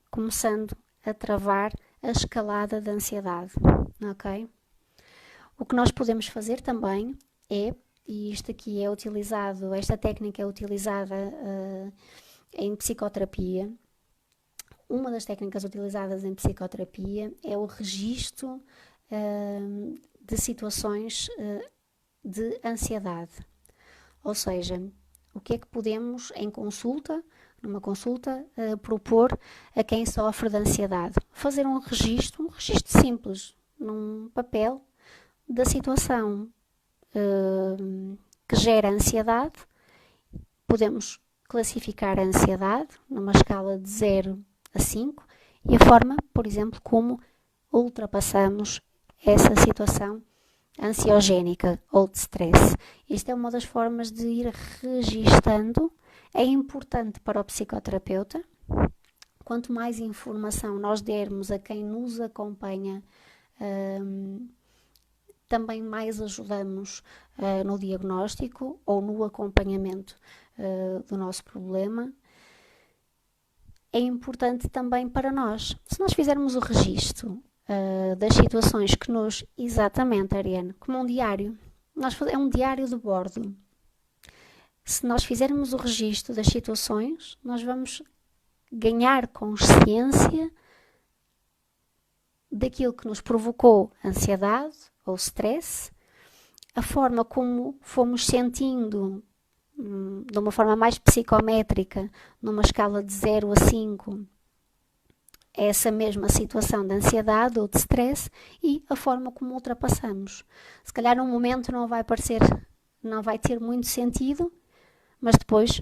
começando a travar a escalada da ansiedade, ok? O que nós podemos fazer também é, e isto aqui é utilizado, esta técnica é utilizada em psicoterapia. Uma das técnicas utilizadas em psicoterapia é o registro de situações de ansiedade. Ou seja, o que é que podemos numa consulta, propor a quem sofre de ansiedade? Fazer um registro simples, num papel, da situação que gera ansiedade. Podemos classificar a ansiedade numa escala de 0 a 5 e a forma, por exemplo, como ultrapassamos essa situação ansiogénica ou de stress. Isto é uma das formas de ir registando. É importante para o psicoterapeuta. Quanto mais informação nós dermos a quem nos acompanha, também mais ajudamos no diagnóstico ou no acompanhamento do nosso problema. é importante também para nós. Se nós fizermos o registro das situações que nos... Exatamente, Ariane, como um diário. É um diário de bordo. Se nós fizermos o registro das situações, nós vamos ganhar consciência daquilo que nos provocou ansiedade ou stress, a forma como fomos sentindo de uma forma mais psicométrica, numa escala de 0 a 5, essa mesma situação de ansiedade ou de stress e a forma como ultrapassamos. Se calhar num momento não vai ter muito sentido, mas depois,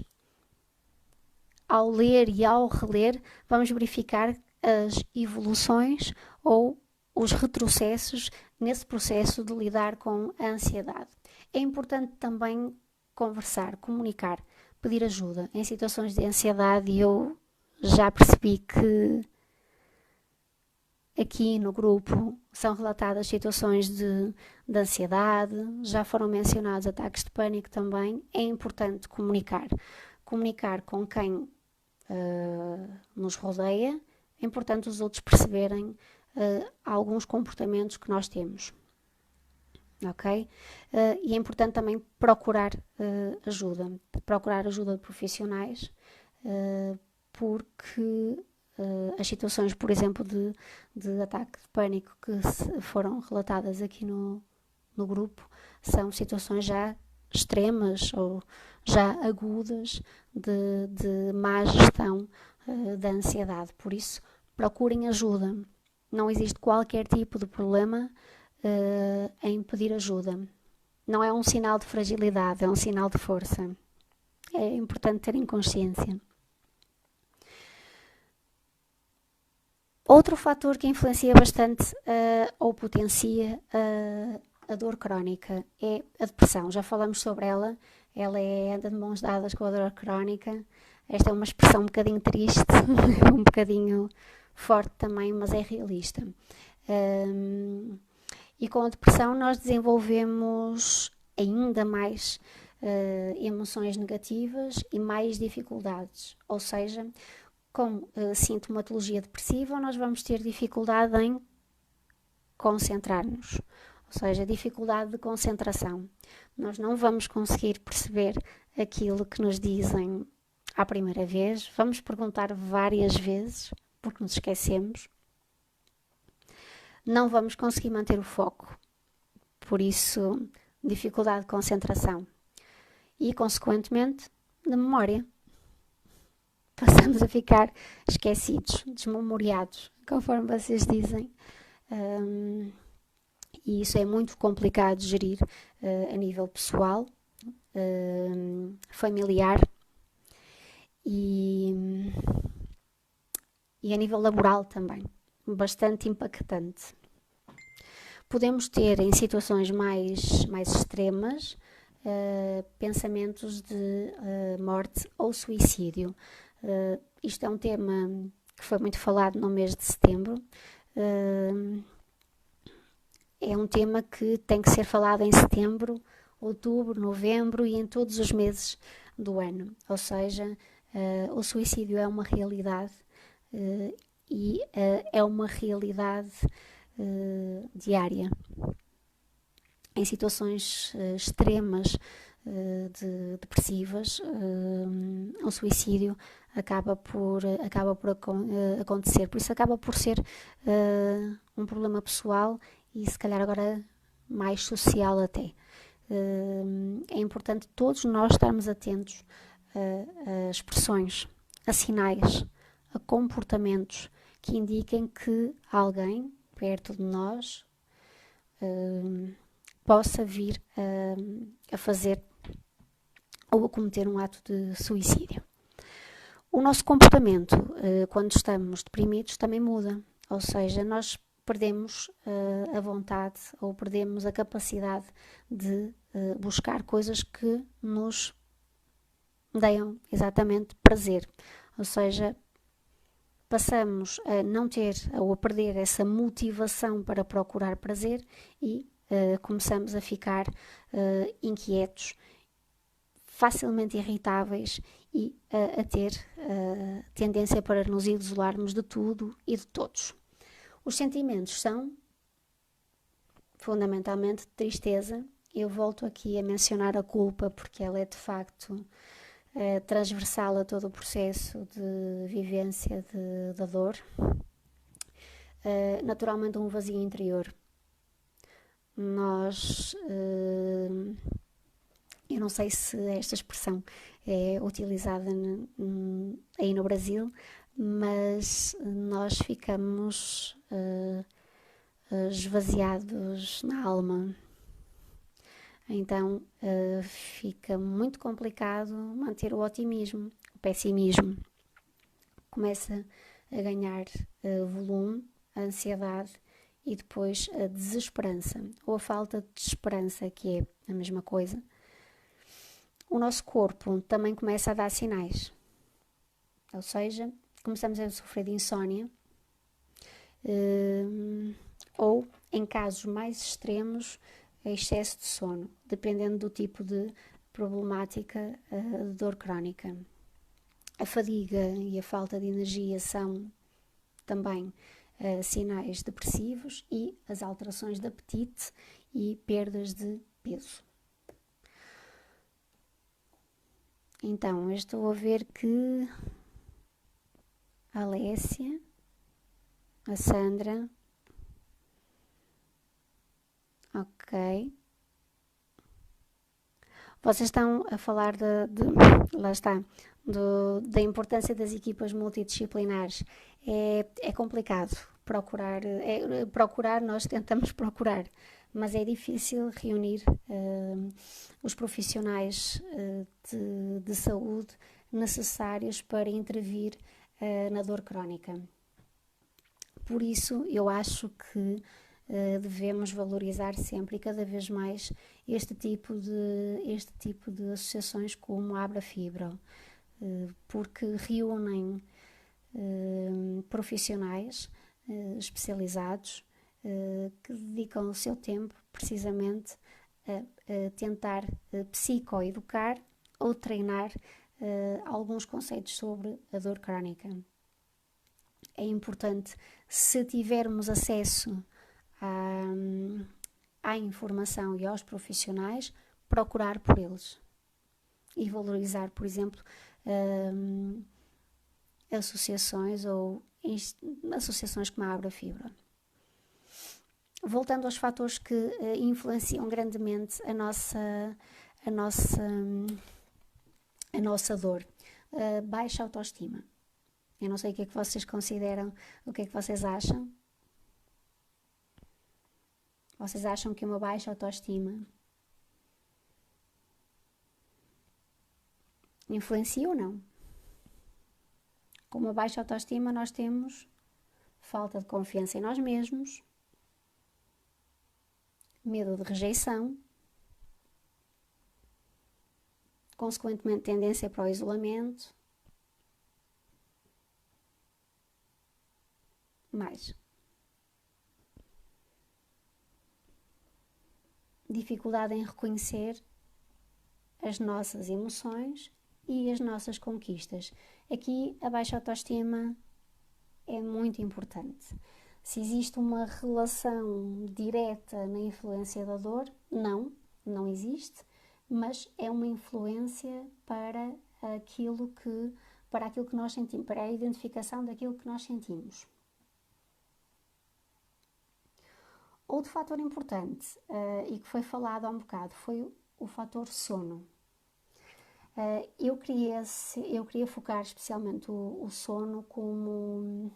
ao ler e ao reler, vamos verificar as evoluções ou os retrocessos nesse processo de lidar com a ansiedade. É importante também conversar, comunicar, pedir ajuda em situações de ansiedade, e eu já percebi que aqui no grupo são relatadas situações de ansiedade, já foram mencionados ataques de pânico também. É importante comunicar com quem nos rodeia. É importante os outros perceberem alguns comportamentos que nós temos. Ok? E é importante também procurar ajuda de profissionais, porque as situações, por exemplo, de ataque de pânico que foram relatadas aqui no grupo são situações já extremas ou já agudas de má gestão da ansiedade. Por isso, procurem ajuda. Não existe qualquer tipo de problema em pedir ajuda. Não é um sinal de fragilidade, é um sinal de força. É importante terem consciência. Outro fator que influencia bastante ou potencia a dor crónica é a depressão. Já falamos sobre ela. Ela anda de mãos dadas com a dor crónica. Esta é uma expressão um bocadinho triste, um bocadinho forte também, mas é realista. E com a depressão nós desenvolvemos ainda mais emoções negativas e mais dificuldades. Ou seja, com sintomatologia depressiva nós vamos ter dificuldade em concentrar-nos. Ou seja, dificuldade de concentração. Nós não vamos conseguir perceber aquilo que nos dizem à primeira vez. Vamos perguntar várias vezes, porque nos esquecemos. Não vamos conseguir manter o foco. Por isso, dificuldade de concentração. E, consequentemente, de memória. Passamos a ficar esquecidos, desmemoriados, conforme vocês dizem. E isso é muito complicado de gerir a nível pessoal, familiar e a nível laboral também. Bastante impactante. Podemos ter em situações mais extremas pensamentos de morte ou suicídio. Isto é um tema que foi muito falado no mês de setembro. É um tema que tem que ser falado em setembro, outubro, novembro e em todos os meses do ano. Ou seja, o suicídio é uma realidade e é uma realidade diária. Em situações extremas depressivas, o suicídio acaba por acontecer. Por isso acaba por ser um problema pessoal e se calhar agora mais social até. É importante todos nós estarmos atentos a expressões, a sinais, a comportamentos que indiquem que alguém perto de nós possa vir a fazer ou a cometer um ato de suicídio. O nosso comportamento, quando estamos deprimidos, também muda. Ou seja, nós perdemos a vontade ou perdemos a capacidade de buscar coisas que nos deem exatamente prazer. Ou seja, passamos a não ter ou a perder essa motivação para procurar prazer e começamos a ficar inquietos, facilmente irritáveis e a ter tendência para nos isolarmos de tudo e de todos. Os sentimentos são fundamentalmente tristeza. Eu volto aqui a mencionar a culpa porque ela é de facto transversal a todo o processo de vivência da dor. Naturalmente um vazio interior. Nós, eu não sei se esta expressão é utilizada aí no Brasil, mas nós ficamos esvaziados na alma. Então fica muito complicado manter o otimismo. O pessimismo começa a ganhar volume, a ansiedade e depois a desesperança ou a falta de esperança, que é a mesma coisa. O nosso corpo também começa a dar sinais, ou seja, começamos a sofrer de insónia ou, em casos mais extremos, excesso de sono, dependendo do tipo de problemática de dor crónica. A fadiga e a falta de energia são também sinais depressivos e as alterações de apetite e perdas de peso. Então, eu estou a ver que a Alessia, a Sandra, ok. Vocês estão a falar lá está, da importância das equipas multidisciplinares. É complicado procurar, nós tentamos procurar, mas é difícil reunir os profissionais de saúde necessários para intervir na dor crónica. Por isso, eu acho que devemos valorizar sempre e cada vez mais este tipo de associações como a Abrafibra, porque reúnem profissionais especializados que dedicam o seu tempo precisamente a tentar psicoeducar ou treinar alguns conceitos sobre a dor crónica. É importante, se tivermos acesso à informação e aos profissionais, procurar por eles e valorizar, por exemplo, associações ou associações como a Abrafibra. Voltando aos fatores que influenciam grandemente a nossa dor, baixa autoestima. Eu não sei o que é que vocês consideram, o que é que vocês acham. Vocês acham que uma baixa autoestima influencia ou não? Com uma baixa autoestima nós temos falta de confiança em nós mesmos, medo de rejeição, consequentemente tendência para o isolamento, mais dificuldade em reconhecer as nossas emoções e as nossas conquistas. Aqui a baixa autoestima é muito importante. Se existe uma relação direta na influência da dor, não existe, mas é uma influência para aquilo que nós sentimos, para a identificação daquilo que nós sentimos. Outro fator importante e que foi falado há um bocado foi o fator sono. Eu queria focar especialmente o sono como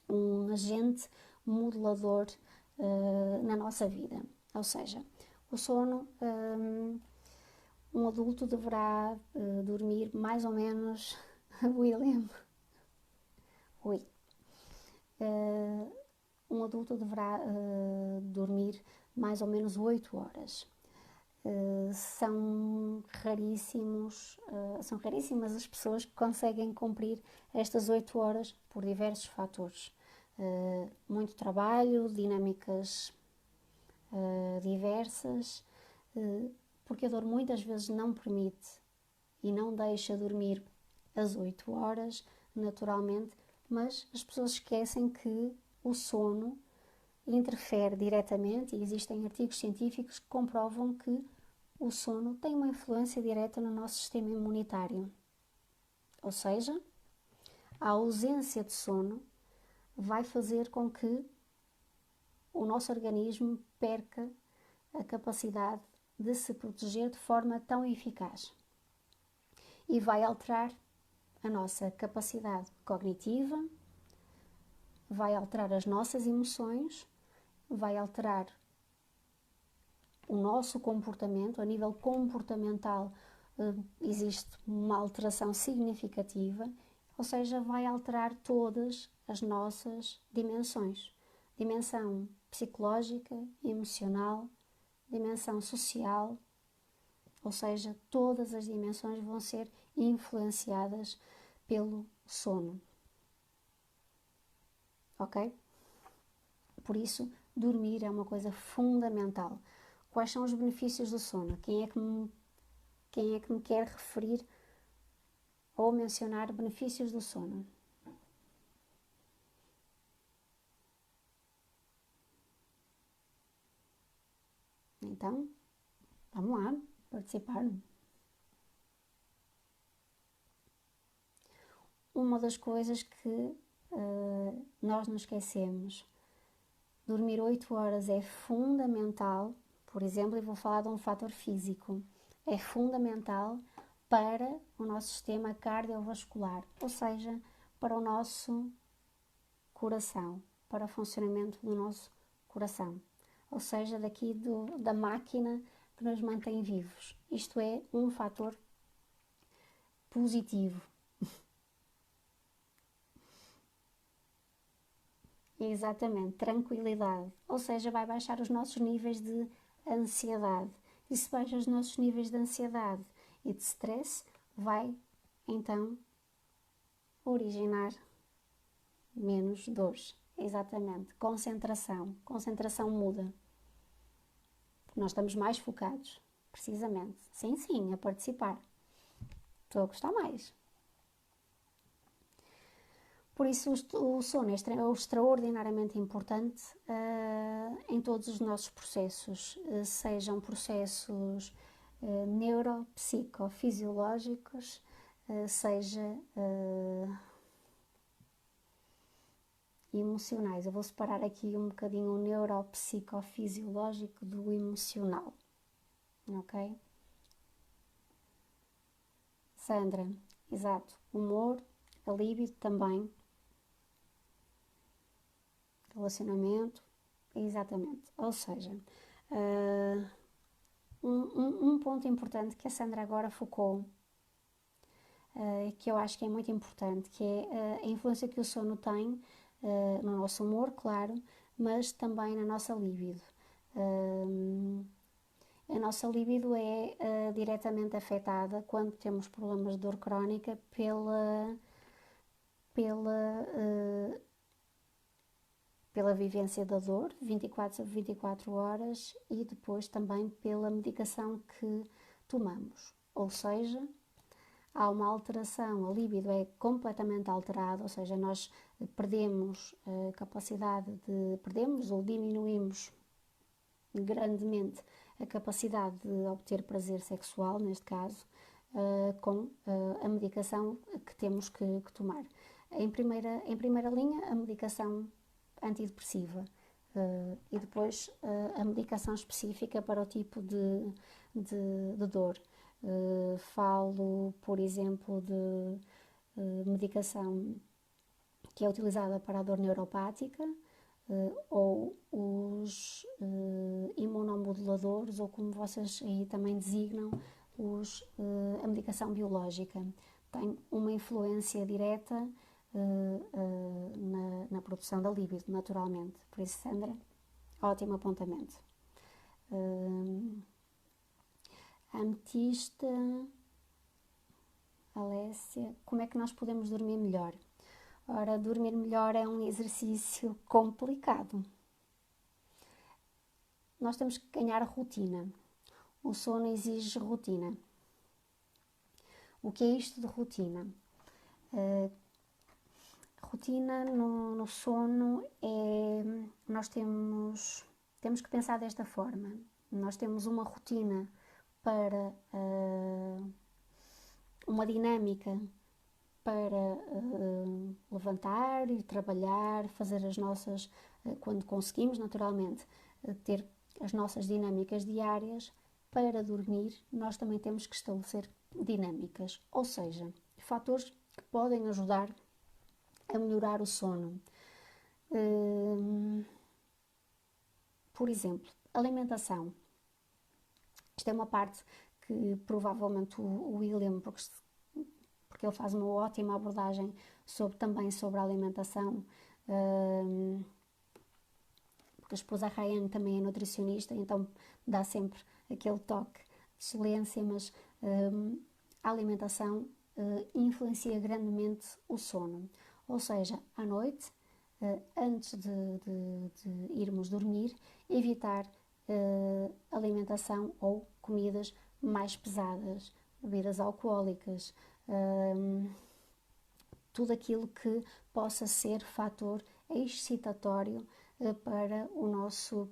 um agente modulador na nossa vida. Ou seja, o sono, um adulto deverá dormir mais ou menos, William, um adulto deverá dormir mais ou menos 8 horas. São raríssimas as pessoas que conseguem cumprir estas 8 horas por diversos fatores. Muito trabalho, dinâmicas diversas, porque a dor muitas vezes não permite e não deixa dormir as 8 horas, naturalmente, mas as pessoas esquecem que o sono interfere diretamente, e existem artigos científicos que comprovam que o sono tem uma influência direta no nosso sistema imunitário. Ou seja, a ausência de sono vai fazer com que o nosso organismo perca a capacidade de se proteger de forma tão eficaz e vai alterar a nossa capacidade cognitiva, vai alterar as nossas emoções, vai alterar o nosso comportamento. A nível comportamental existe uma alteração significativa, ou seja, vai alterar todas as nossas dimensões. Dimensão psicológica, emocional, dimensão social, ou seja, todas as dimensões vão ser influenciadas pelo sono. Ok? Por isso, dormir é uma coisa fundamental. Quais são os benefícios do sono? Quem é que me quer referir ou mencionar benefícios do sono? Então, vamos lá, participar. Uma das coisas que nós nos esquecemos, dormir 8 horas é fundamental. Por exemplo, eu vou falar de um fator físico. É fundamental para o nosso sistema cardiovascular, ou seja, para o nosso coração, para o funcionamento do nosso coração, ou seja, da máquina que nos mantém vivos. Isto é um fator positivo. Exatamente, tranquilidade, ou seja, vai baixar os nossos níveis de ansiedade. E se baixa os nossos níveis de ansiedade e de stress, vai então originar menos dores. Exatamente, concentração muda. Nós estamos mais focados, precisamente. Sim, sim, a participar. Estou a gostar mais. Por isso, o sono é extraordinariamente importante em todos os nossos processos, sejam processos neuropsicofisiológicos, seja emocionais. Eu vou separar aqui um bocadinho o neuropsicofisiológico do emocional, ok? Sandra, exato. Humor, a libido também. Relacionamento, exatamente. Ou seja, um ponto importante que a Sandra agora focou, que eu acho que é muito importante, que é a influência que o sono tem no nosso humor, claro, mas também na nossa libido. A nossa libido é diretamente afetada quando temos problemas de dor crónica pela vivência da dor, 24 sobre 24 horas, e depois também pela medicação que tomamos. Ou seja, há uma alteração, a libido é completamente alterada, ou seja, nós perdemos a capacidade perdemos ou diminuímos grandemente a capacidade de obter prazer sexual, neste caso, com a medicação que temos que tomar. Em primeira linha, a medicação antidepressiva e depois a medicação específica para o tipo de dor. Falo, por exemplo, de medicação que é utilizada para a dor neuropática, ou os imunomoduladores, ou como vocês aí também designam, a medicação biológica. Tem uma influência direta na produção da libido, naturalmente. Por isso, Sandra, ótimo apontamento. Ametista, Alessia, como é que nós podemos dormir melhor? Ora, dormir melhor é um exercício complicado. Nós temos que ganhar rotina. O sono exige rotina. O que é isto de rotina? Rotina no sono nós temos que pensar desta forma. Nós temos uma rotina para uma dinâmica para levantar e trabalhar, fazer as nossas, quando conseguimos naturalmente, ter as nossas dinâmicas diárias. Para dormir, nós também temos que estabelecer dinâmicas, ou seja, fatores que podem ajudar a melhorar o sono. Por exemplo, alimentação. Isto é uma parte que provavelmente o William, porque ele faz uma ótima abordagem também sobre a alimentação, porque a esposa Rayane também é nutricionista, então dá sempre aquele toque de excelência, mas a alimentação influencia grandemente o sono. Ou seja, à noite, antes de irmos dormir, evitar alimentação ou comidas mais pesadas, bebidas alcoólicas, tudo aquilo que possa ser fator excitatório para o nosso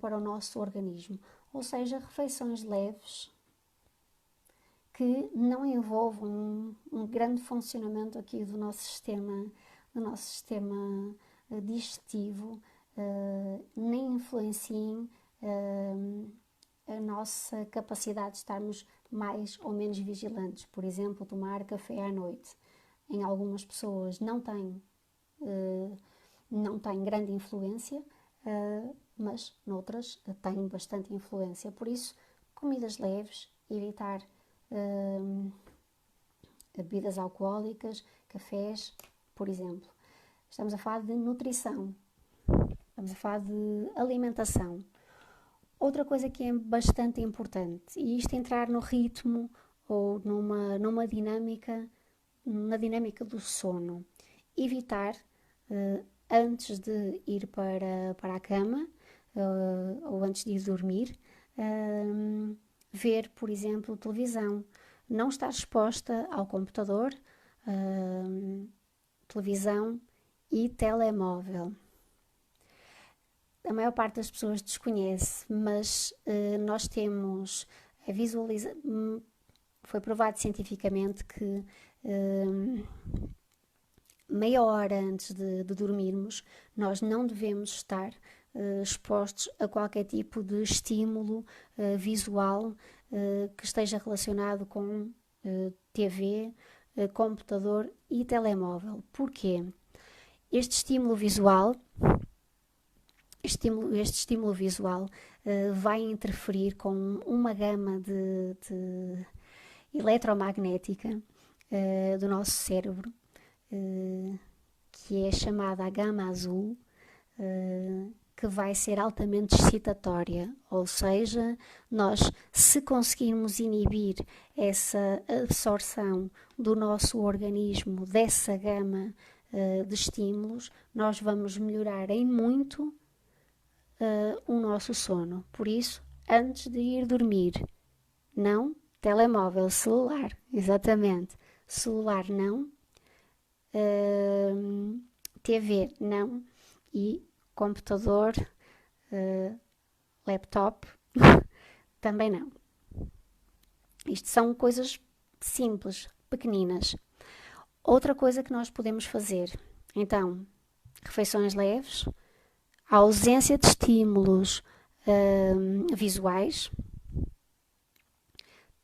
organismo. Ou seja, refeições leves que não envolvam um grande funcionamento aqui do nosso sistema digestivo, nem influenciem a nossa capacidade de estarmos mais ou menos vigilantes. Por exemplo, tomar café à noite. Em algumas pessoas não tem grande influência, mas noutras tem bastante influência. Por isso, comidas leves, evitar bebidas alcoólicas, cafés, por exemplo. Estamos a falar de nutrição, estamos a falar de alimentação. Outra coisa que é bastante importante, e isto entrar no ritmo ou numa dinâmica, na dinâmica do sono, evitar antes de ir para a cama ou antes de ir dormir, ver, por exemplo, televisão. Não estar exposta ao computador, televisão e telemóvel. A maior parte das pessoas desconhece, mas nós temos a visualização. Foi provado cientificamente que meia hora antes de dormirmos, nós não devemos estar expostos a qualquer tipo de estímulo visual que esteja relacionado com TV, computador e telemóvel. Porquê? Este estímulo visual vai interferir com uma gama de eletromagnética do nosso cérebro, que é chamada a gama azul, que vai ser altamente excitatória, ou seja, nós, se conseguirmos inibir essa absorção do nosso organismo dessa gama de estímulos, nós vamos melhorar em muito o nosso sono. Por isso, antes de ir dormir, não telemóvel, celular, exatamente, celular não, TV não e computador, laptop também não. Isto são coisas simples, pequeninas. Outra coisa que nós podemos fazer, então, refeições leves, a ausência de estímulos visuais,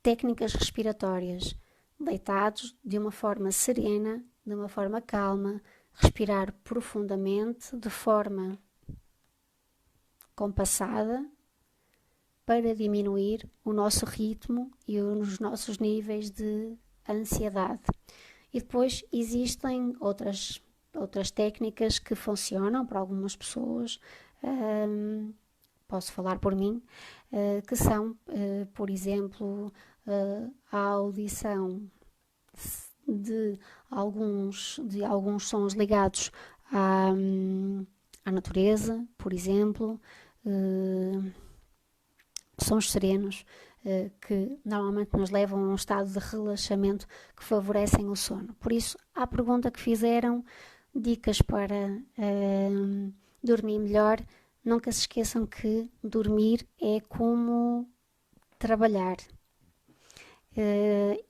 técnicas respiratórias, deitados de uma forma serena, de uma forma calma, respirar profundamente, de forma compassada, para diminuir o nosso ritmo e os nossos níveis de ansiedade. E depois existem outras técnicas que funcionam para algumas pessoas, posso falar por mim, que são, por exemplo, a audição de alguns sons ligados à natureza, por exemplo, sons serenos, que normalmente nos levam a um estado de relaxamento que favorecem o sono. Por isso, à pergunta que fizeram, dicas para dormir melhor, nunca se esqueçam que dormir é como trabalhar.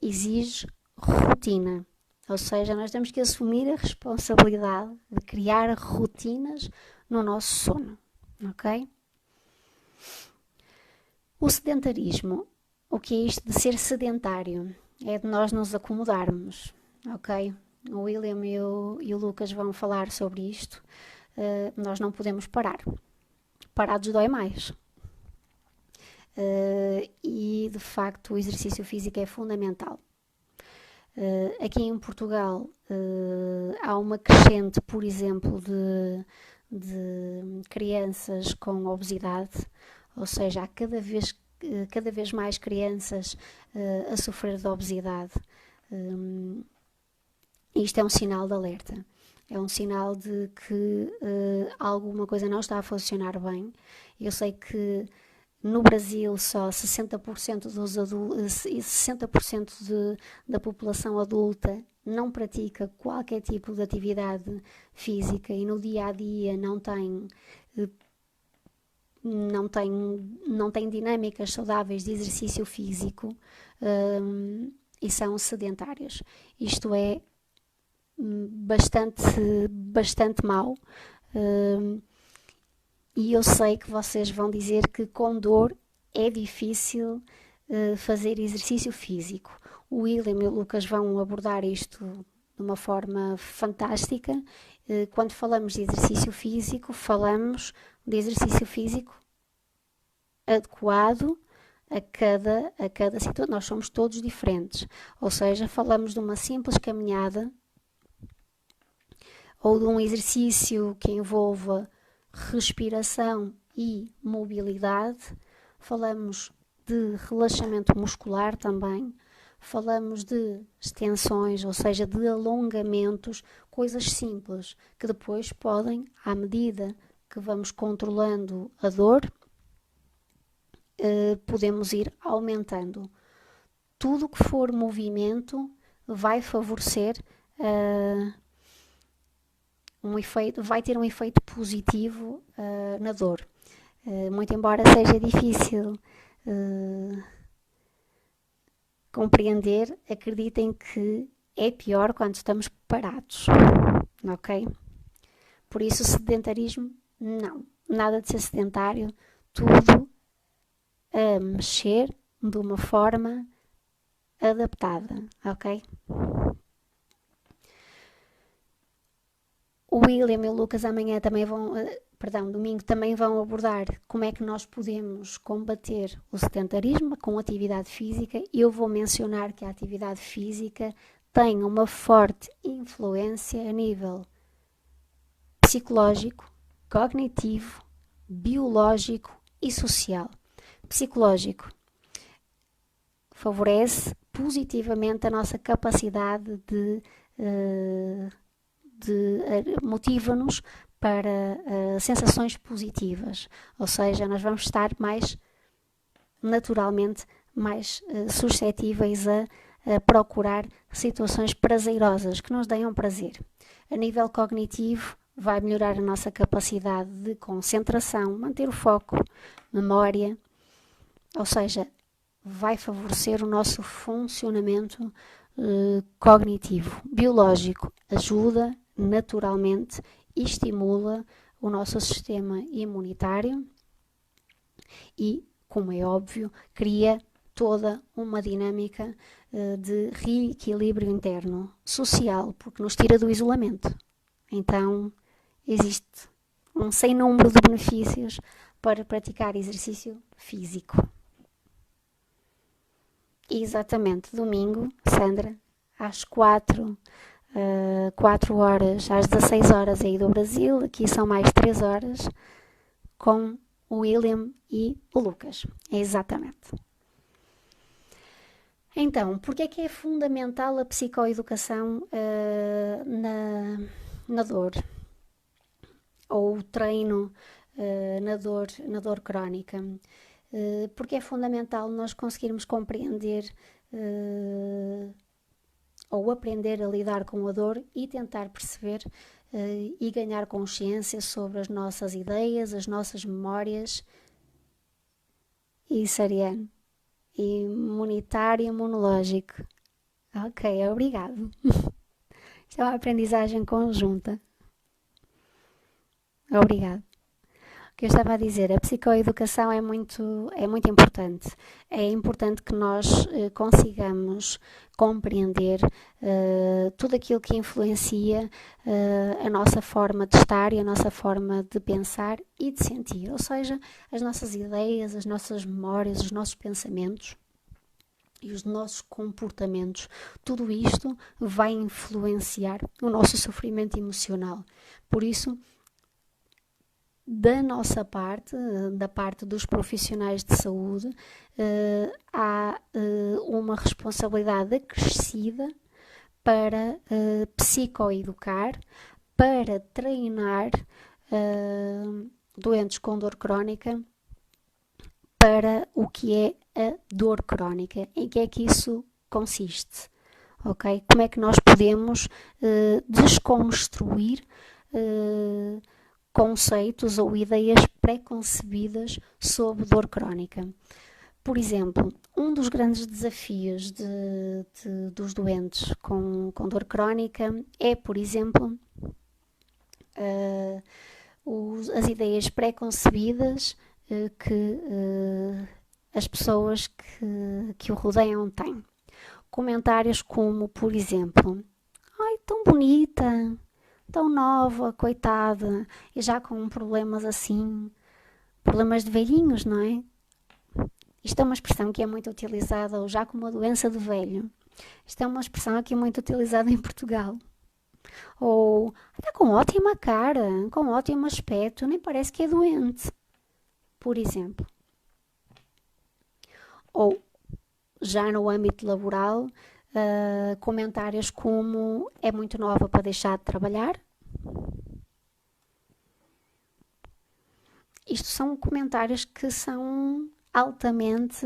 Exige rotina, ou seja, nós temos que assumir a responsabilidade de criar rotinas no nosso sono, ok? O sedentarismo, o que é isto de ser sedentário? É de nós nos acomodarmos, ok? O William e o Lucas vão falar sobre isto. Nós não podemos parar. Parados dói mais. E de facto o exercício físico é fundamental. Aqui em Portugal há uma crescente, por exemplo, de crianças com obesidade, ou seja, há cada vez mais crianças a sofrer de obesidade. Isto é um sinal de alerta. É um sinal de que alguma coisa não está a funcionar bem. Eu sei que no Brasil só 60% dos adultos, 60% da população adulta não pratica qualquer tipo de atividade física e no dia a dia não tem dinâmicas saudáveis de exercício físico e são sedentários. Isto é bastante mau. E eu sei que vocês vão dizer que com dor é difícil fazer exercício físico. O William e o Lucas vão abordar isto de uma forma fantástica. Quando falamos de exercício físico, falamos de exercício físico adequado a cada situação. Nós somos todos diferentes. Ou seja, falamos de uma simples caminhada ou de um exercício que envolva respiração e mobilidade, falamos de relaxamento muscular também, falamos de extensões, ou seja, de alongamentos, coisas simples que depois podem, à medida que vamos controlando a dor, podemos ir aumentando. Tudo que for movimento vai favorecer vai ter um efeito positivo na dor. Muito embora seja difícil compreender, acreditem que é pior quando estamos parados, ok? Por isso, sedentarismo, não. Nada de ser sedentário, tudo a mexer de uma forma adaptada, ok? O William e o Lucas amanhã também domingo também vão abordar como é que nós podemos combater o sedentarismo com atividade física. Eu vou mencionar que a atividade física tem uma forte influência a nível psicológico, cognitivo, biológico e social. Psicológico favorece positivamente a nossa capacidade motiva-nos para sensações positivas, ou seja, nós vamos estar naturalmente mais suscetíveis a procurar situações prazerosas que nos deem prazer. A nível cognitivo, vai melhorar a nossa capacidade de concentração, manter o foco, memória, ou seja, vai favorecer o nosso funcionamento cognitivo. Biológico, ajuda naturalmente e estimula o nosso sistema imunitário e, como é óbvio, cria toda uma dinâmica de reequilíbrio interno, social, porque nos tira do isolamento. Então, existe um sem número de benefícios para praticar exercício físico. Exatamente, domingo, Sandra, às 4 horas, às 16 horas aí do Brasil, aqui são mais 3 horas, com o William e o Lucas. Exatamente. Então, porque é que é fundamental a psicoeducação na dor? Ou o treino na dor crónica? porque é fundamental nós conseguirmos compreender ou aprender a lidar com a dor e tentar perceber e ganhar consciência sobre as nossas ideias, as nossas memórias. Isso, Ariane. Imunitário e imunológico. Ok, obrigado. Isto é uma aprendizagem conjunta. Obrigado. O que eu estava a dizer, a psicoeducação é muito importante. É importante que nós consigamos compreender tudo aquilo que influencia a nossa forma de estar e a nossa forma de pensar e de sentir. Ou seja, as nossas ideias, as nossas memórias, os nossos pensamentos e os nossos comportamentos. Tudo isto vai influenciar o nosso sofrimento emocional. Por isso, da nossa parte, da parte dos profissionais de saúde, há uma responsabilidade acrescida para psicoeducar, para treinar doentes com dor crónica para o que é a dor crónica. Em que é que isso consiste? Okay? Como é que nós podemos desconstruir conceitos ou ideias pré-concebidas sobre dor crónica? Por exemplo, um dos grandes desafios dos doentes com dor crónica é, por exemplo, as ideias pré-concebidas que as pessoas que o rodeiam têm. Comentários como, por exemplo, ai, tão bonita, tão nova, coitada, e já com problemas assim, problemas de velhinhos, não é? Isto é uma expressão que é muito utilizada, ou já com uma doença de velho. Isto é uma expressão aqui muito utilizada em Portugal. Ou, está com ótima cara, com ótimo aspecto, nem parece que é doente, por exemplo. Ou, já no âmbito laboral, comentários como é muito nova para deixar de trabalhar. Isto são comentários que são altamente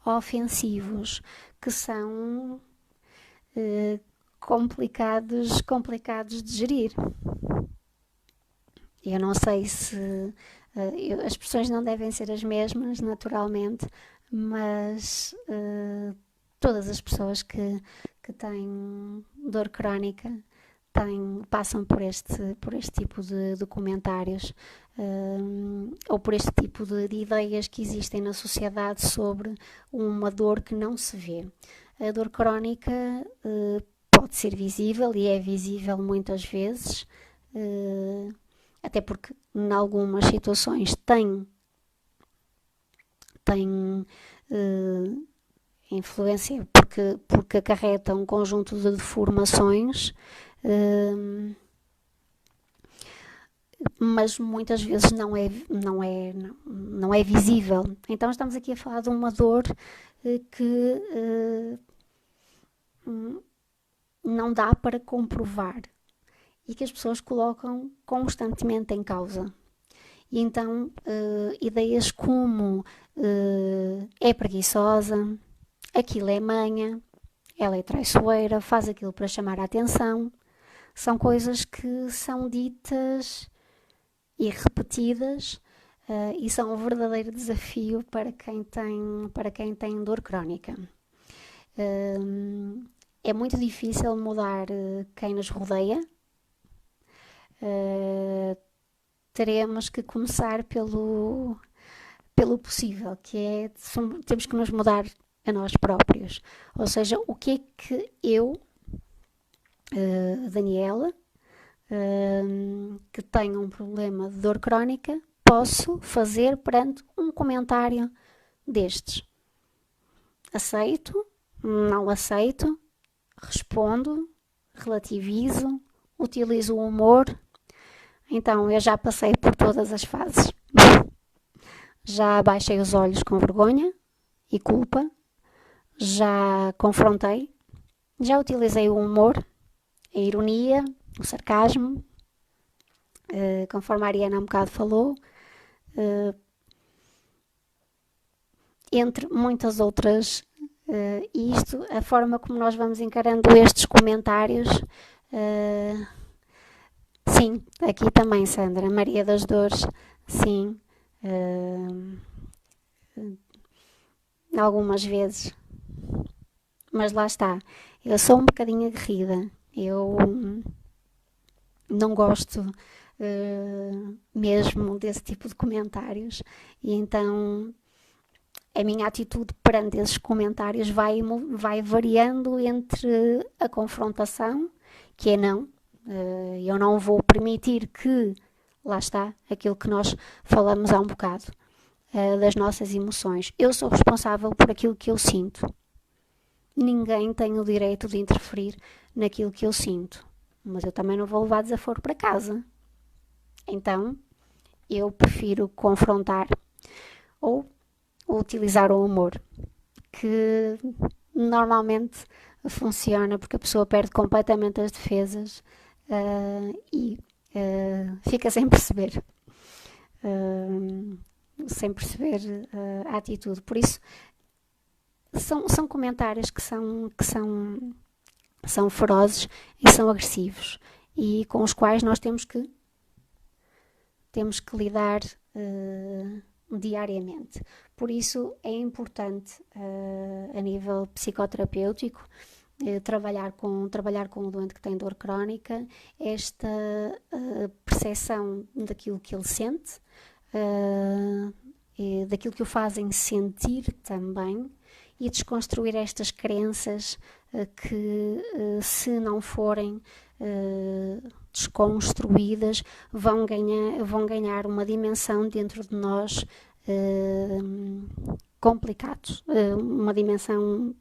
ofensivos, que são complicados de gerir. Eu não sei se as expressões não devem ser as mesmas, naturalmente, mas todas as pessoas que têm dor crónica passam por este tipo de comentários ou por este tipo de ideias que existem na sociedade sobre uma dor que não se vê. A dor crónica pode ser visível e é visível muitas vezes, até porque em algumas situações tem influência porque acarreta um conjunto de deformações, mas muitas vezes não é visível. Então estamos aqui a falar de uma dor que não dá para comprovar e que as pessoas colocam constantemente em causa. E então ideias como é preguiçosa, aquilo é manha, ela é traiçoeira, faz aquilo para chamar a atenção, são coisas que são ditas e repetidas e são um verdadeiro desafio para quem tem dor crónica. É muito difícil mudar quem nos rodeia. Teremos que começar pelo possível, que é temos que nos mudar a nós próprios. Ou seja, o que é que eu, Daniela, que tenho um problema de dor crónica, posso fazer perante um comentário destes? Aceito? Não aceito? Respondo? Relativizo? Utilizo o humor? Então, eu já passei por todas as fases. Já baixei os olhos com vergonha e culpa, já confrontei, já utilizei o humor, a ironia, o sarcasmo, conforme a Ariana há um bocado falou, entre muitas outras. E isto, a forma como nós vamos encarando estes comentários, sim, aqui também, Sandra, Maria das Dores, sim, algumas vezes, mas lá está, eu sou um bocadinho aguerrida, eu não gosto mesmo desse tipo de comentários, e então a minha atitude perante esses comentários vai variando entre a confrontação, que é não, eu não vou permitir que, lá está, aquilo que nós falamos há um bocado, das nossas emoções. Eu sou responsável por aquilo que eu sinto. Ninguém tem o direito de interferir naquilo que eu sinto, mas eu também não vou levar desaforo para casa. Então, eu prefiro confrontar ou utilizar o humor, que normalmente funciona porque a pessoa perde completamente as defesas e fica sem perceber. Sem perceber a atitude. Por isso, são comentários que são ferozes e são agressivos e com os quais nós temos que lidar diariamente. Por isso é importante a nível psicoterapêutico trabalhar com o doente que tem dor crónica esta percepção daquilo que ele sente, daquilo que o fazem sentir também, e desconstruir estas crenças que, se não forem desconstruídas, vão ganhar uma dimensão dentro de nós uma dimensão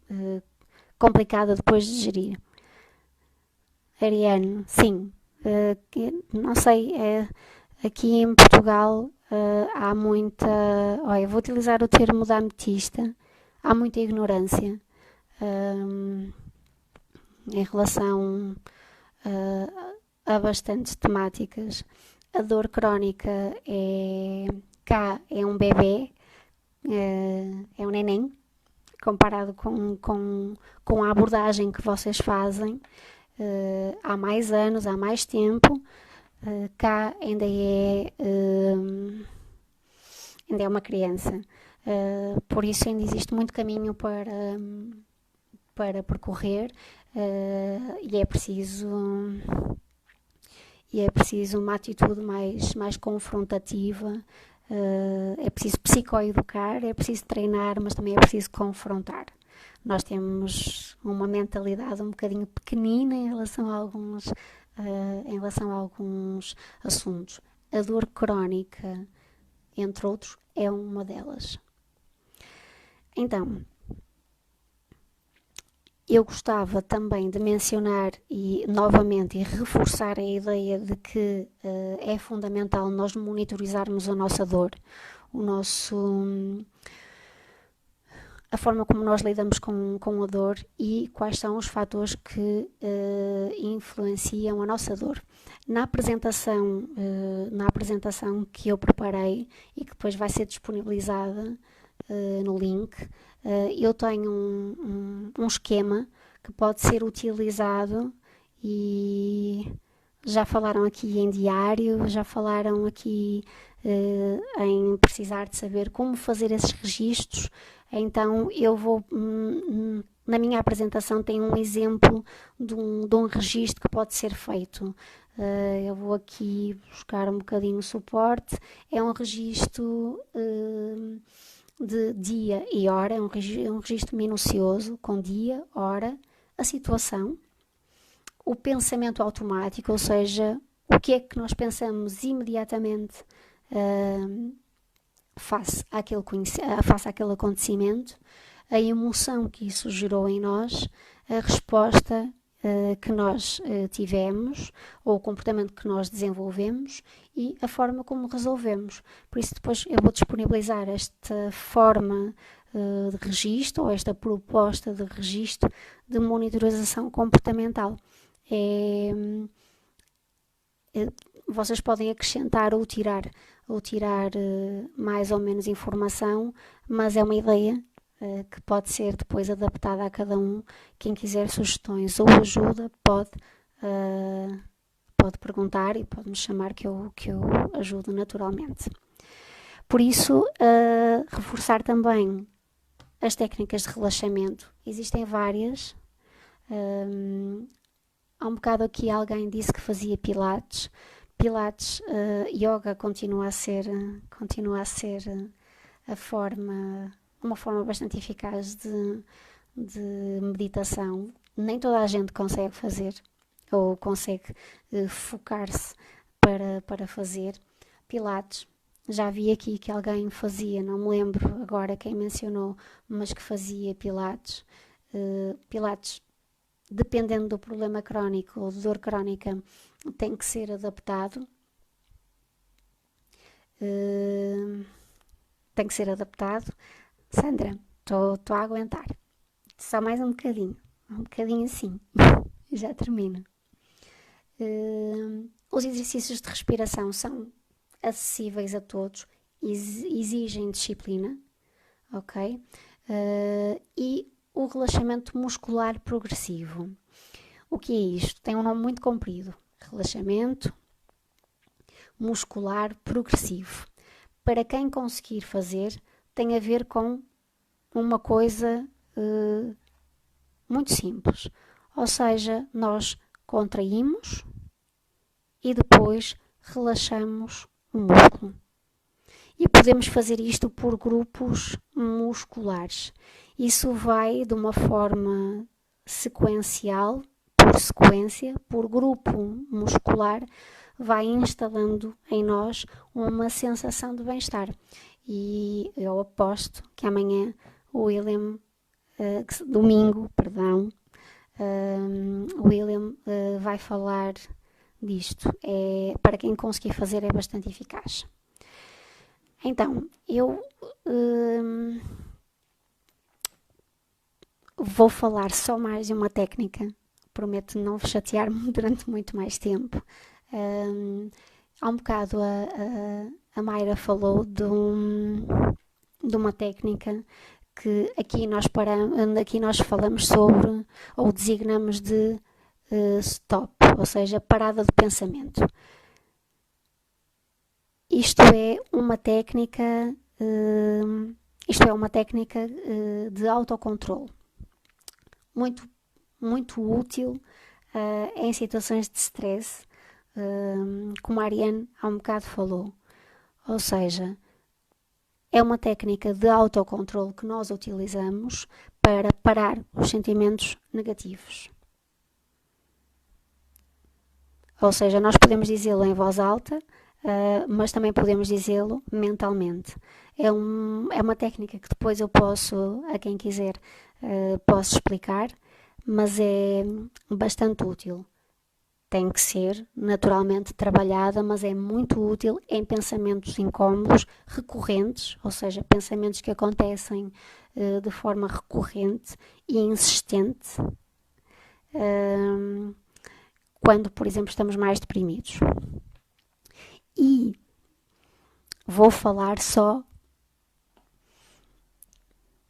complicada depois de gerir. Ariane, sim, não sei, aqui em Portugal há muita, olha, vou utilizar o termo da ametista, há muita ignorância em relação a bastantes temáticas. A dor crónica é um bebê, é um neném, comparado com a abordagem que vocês fazem há mais anos, há mais tempo. Cá ainda é uma criança, por isso ainda existe muito caminho para percorrer e é preciso uma atitude mais confrontativa, é preciso psicoeducar, é preciso treinar, mas também é preciso confrontar. Nós temos uma mentalidade um bocadinho pequenina em relação a alguns assuntos. A dor crónica, entre outros, é uma delas. Então, eu gostava também de mencionar novamente e reforçar a ideia de que é fundamental nós monitorizarmos a nossa dor, a forma como nós lidamos com a dor e quais são os fatores que influenciam a nossa dor. Na apresentação que eu preparei e que depois vai ser disponibilizada no link, eu tenho um esquema que pode ser utilizado e já falaram aqui em diário, já falaram aqui em precisar de saber como fazer esses registros. Então eu vou, na minha apresentação tem um exemplo de um registro que pode ser feito. Eu vou aqui buscar um bocadinho o suporte. É um registro de dia e hora, é um registro minucioso, com dia, hora, a situação, o pensamento automático, ou seja, o que é que nós pensamos imediatamente face àquele acontecimento, a emoção que isso gerou em nós, a resposta que nós tivemos, ou o comportamento que nós desenvolvemos e a forma como resolvemos. Por isso depois eu vou disponibilizar esta forma de registro, ou esta proposta de registro de monitorização comportamental. vocês podem acrescentar ou tirar mais ou menos informação, mas é uma ideia que pode ser depois adaptada a cada um. Quem quiser sugestões ou ajuda pode perguntar e pode me chamar que eu ajudo naturalmente. Por isso, reforçar também as técnicas de relaxamento. Existem várias. Há um bocado aqui alguém disse que fazia pilates. Pilates, yoga continua a ser uma forma bastante eficaz de meditação. Nem toda a gente consegue fazer ou consegue focar-se para fazer. Pilates, já vi aqui que alguém fazia, não me lembro agora quem mencionou, mas que fazia pilates. Pilates, dependendo do problema crónico ou de dor crónica, tem que ser adaptado. Tem que ser adaptado. Sandra, estou a aguentar. Só mais um bocadinho assim. Já termino. Os exercícios de respiração são acessíveis a todos, exigem disciplina, ok? E o relaxamento muscular progressivo. O que é isto? Tem um nome muito comprido. Relaxamento muscular progressivo. Para quem conseguir fazer, tem a ver com uma coisa muito simples. Ou seja, nós contraímos e depois relaxamos o músculo. E podemos fazer isto por grupos musculares. Isso vai de uma forma sequencial, por sequência, por grupo muscular, vai instalando em nós uma sensação de bem-estar. E eu aposto que amanhã o domingo, o William vai falar disto. Para quem conseguir fazer é bastante eficaz. Então, eu vou falar só mais de uma técnica. Prometo não vos chatear-me durante muito mais tempo. Há um bocado a Mayra falou de uma técnica que aqui nós falamos sobre, ou designamos de stop, ou seja, parada de pensamento. Isto é uma técnica de autocontrole, muito, muito útil em situações de stress, como a Ariane há um bocado falou. Ou seja, é uma técnica de autocontrole que nós utilizamos para parar os sentimentos negativos. Ou seja, nós podemos dizê-lo em voz alta, mas também podemos dizê-lo mentalmente. É uma técnica que depois eu posso, a quem quiser, posso explicar, mas é bastante útil. Tem que ser naturalmente trabalhada, mas é muito útil em pensamentos incómodos, recorrentes, ou seja, pensamentos que acontecem de forma recorrente e insistente, quando, por exemplo, estamos mais deprimidos. E vou falar só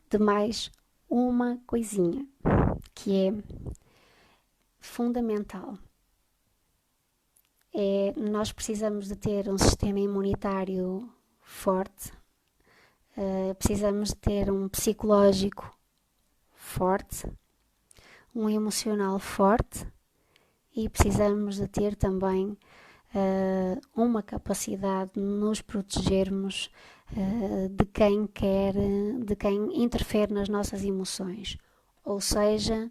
de mais uma coisinha que é fundamental. Nós precisamos de ter um sistema imunitário forte, precisamos de ter um psicológico forte, um emocional forte e precisamos de ter também uma capacidade de nos protegermos de quem interfere nas nossas emoções. Ou seja,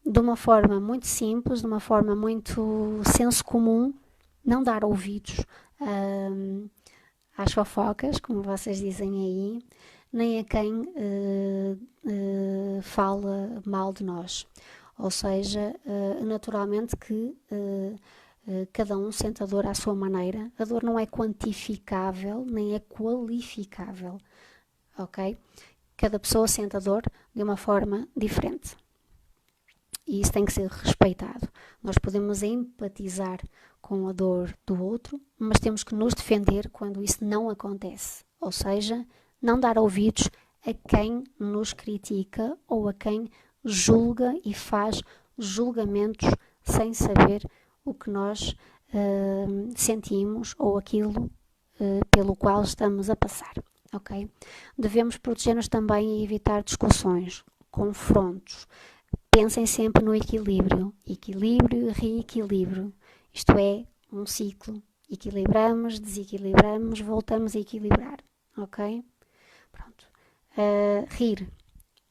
de uma forma muito simples, de uma forma muito senso comum, não dar ouvidos às fofocas, como vocês dizem aí, nem a quem fala mal de nós. Ou seja, naturalmente que cada um sente a dor à sua maneira. A dor não é quantificável, nem é qualificável, ok? Cada pessoa sente a dor de uma forma diferente. E isso tem que ser respeitado. Nós podemos empatizar com a dor do outro, mas temos que nos defender quando isso não acontece. Ou seja, não dar ouvidos a quem nos critica ou a quem julga e faz julgamentos sem saber o que nós sentimos ou aquilo pelo qual estamos a passar. Okay? Devemos proteger-nos também e evitar discussões, confrontos. Pensem sempre no equilíbrio. Equilíbrio e reequilíbrio. Isto é, um ciclo. Equilibramos, desequilibramos, voltamos a equilibrar. Ok? Pronto. Rir.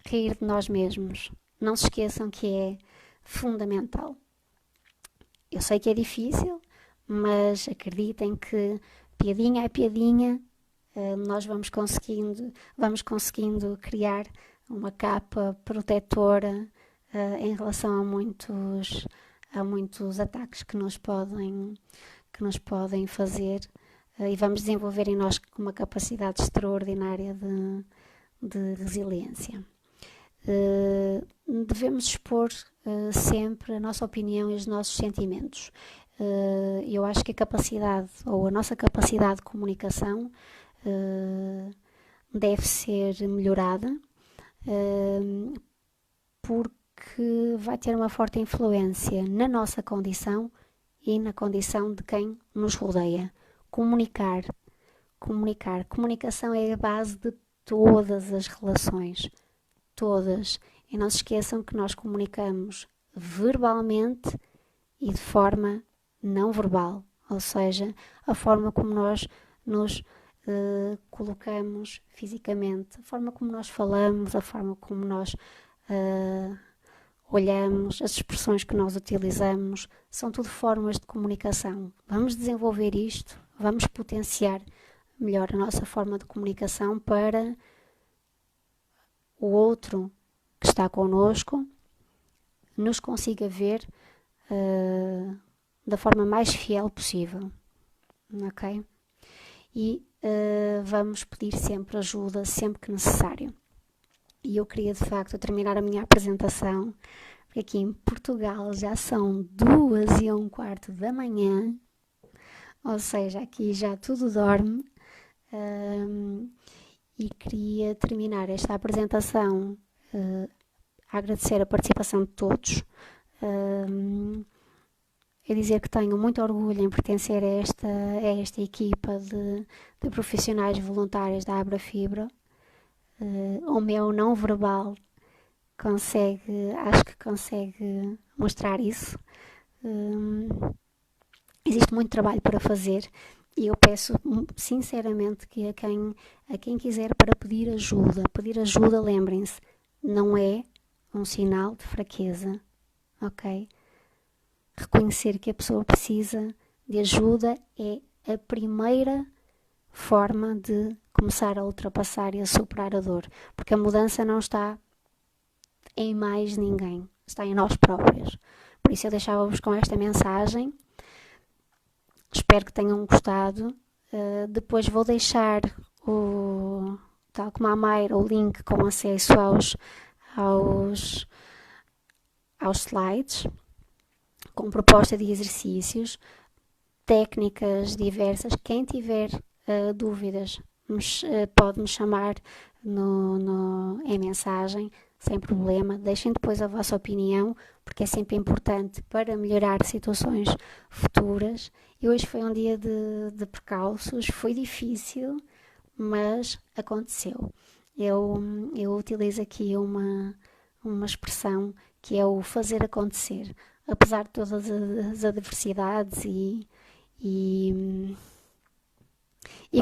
Rir de nós mesmos. Não se esqueçam que é fundamental. Eu sei que é difícil, mas acreditem que piadinha a piadinha nós vamos conseguindo criar uma capa protetora em relação a muitos ataques que nos podem fazer e vamos desenvolver em nós uma capacidade extraordinária de resiliência. Devemos expor sempre a nossa opinião e os nossos sentimentos. Eu acho que a capacidade ou a nossa capacidade de comunicação deve ser melhorada porque vai ter uma forte influência na nossa condição e na condição de quem nos rodeia. Comunicação é a base de todas as relações, todas. E não se esqueçam que nós comunicamos verbalmente e de forma não verbal, ou seja, a forma como nós nos colocamos fisicamente, a forma como nós falamos, a forma como nós olhamos, as expressões que nós utilizamos, são tudo formas de comunicação. Vamos desenvolver isto, vamos potenciar melhor a nossa forma de comunicação para o outro que está connosco nos consiga ver da forma mais fiel possível, ok? E vamos pedir sempre ajuda, sempre que necessário. E eu queria de facto terminar a minha apresentação, porque aqui em Portugal já são 2:15 da manhã, ou seja, aqui já tudo dorme, e queria terminar esta apresentação a agradecer a participação de todos, a dizer que tenho muito orgulho em pertencer a esta equipa de profissionais voluntários da Abrafibra. O meu não verbal acho que consegue mostrar isso. Existe muito trabalho para fazer e eu peço sinceramente que a quem quiser para pedir ajuda, lembrem-se, não é um sinal de fraqueza, ok? Reconhecer que a pessoa precisa de ajuda é a primeira forma de começar a ultrapassar e a superar a dor, porque a mudança não está em mais ninguém, está em nós próprios. Por isso eu deixava-vos com esta mensagem, espero que tenham gostado. Depois vou deixar tal como a Mayra, o link com acesso aos slides, com proposta de exercícios, técnicas diversas. Quem tiver dúvidas pode me chamar em mensagem, sem problema. Deixem depois a vossa opinião, porque é sempre importante para melhorar situações futuras. E hoje foi um dia de percalços, foi difícil, mas aconteceu. Eu utilizo aqui uma expressão que é o fazer acontecer. Apesar de todas as adversidades e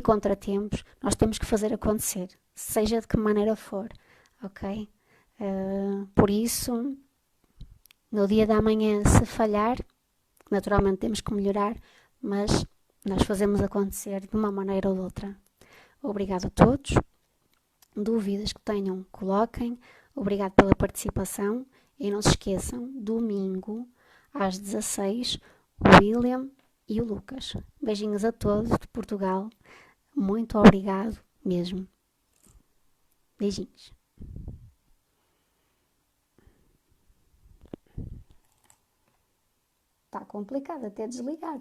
contratempos, nós temos que fazer acontecer, seja de que maneira for, ok? Por isso, no dia da manhã, se falhar, naturalmente temos que melhorar, mas nós fazemos acontecer de uma maneira ou de outra. Obrigado a todos. Dúvidas que tenham, coloquem. Obrigado pela participação. E não se esqueçam, domingo, às 16, o William e o Lucas. Beijinhos a todos de Portugal. Muito obrigado mesmo. Beijinhos. está complicado até desligar.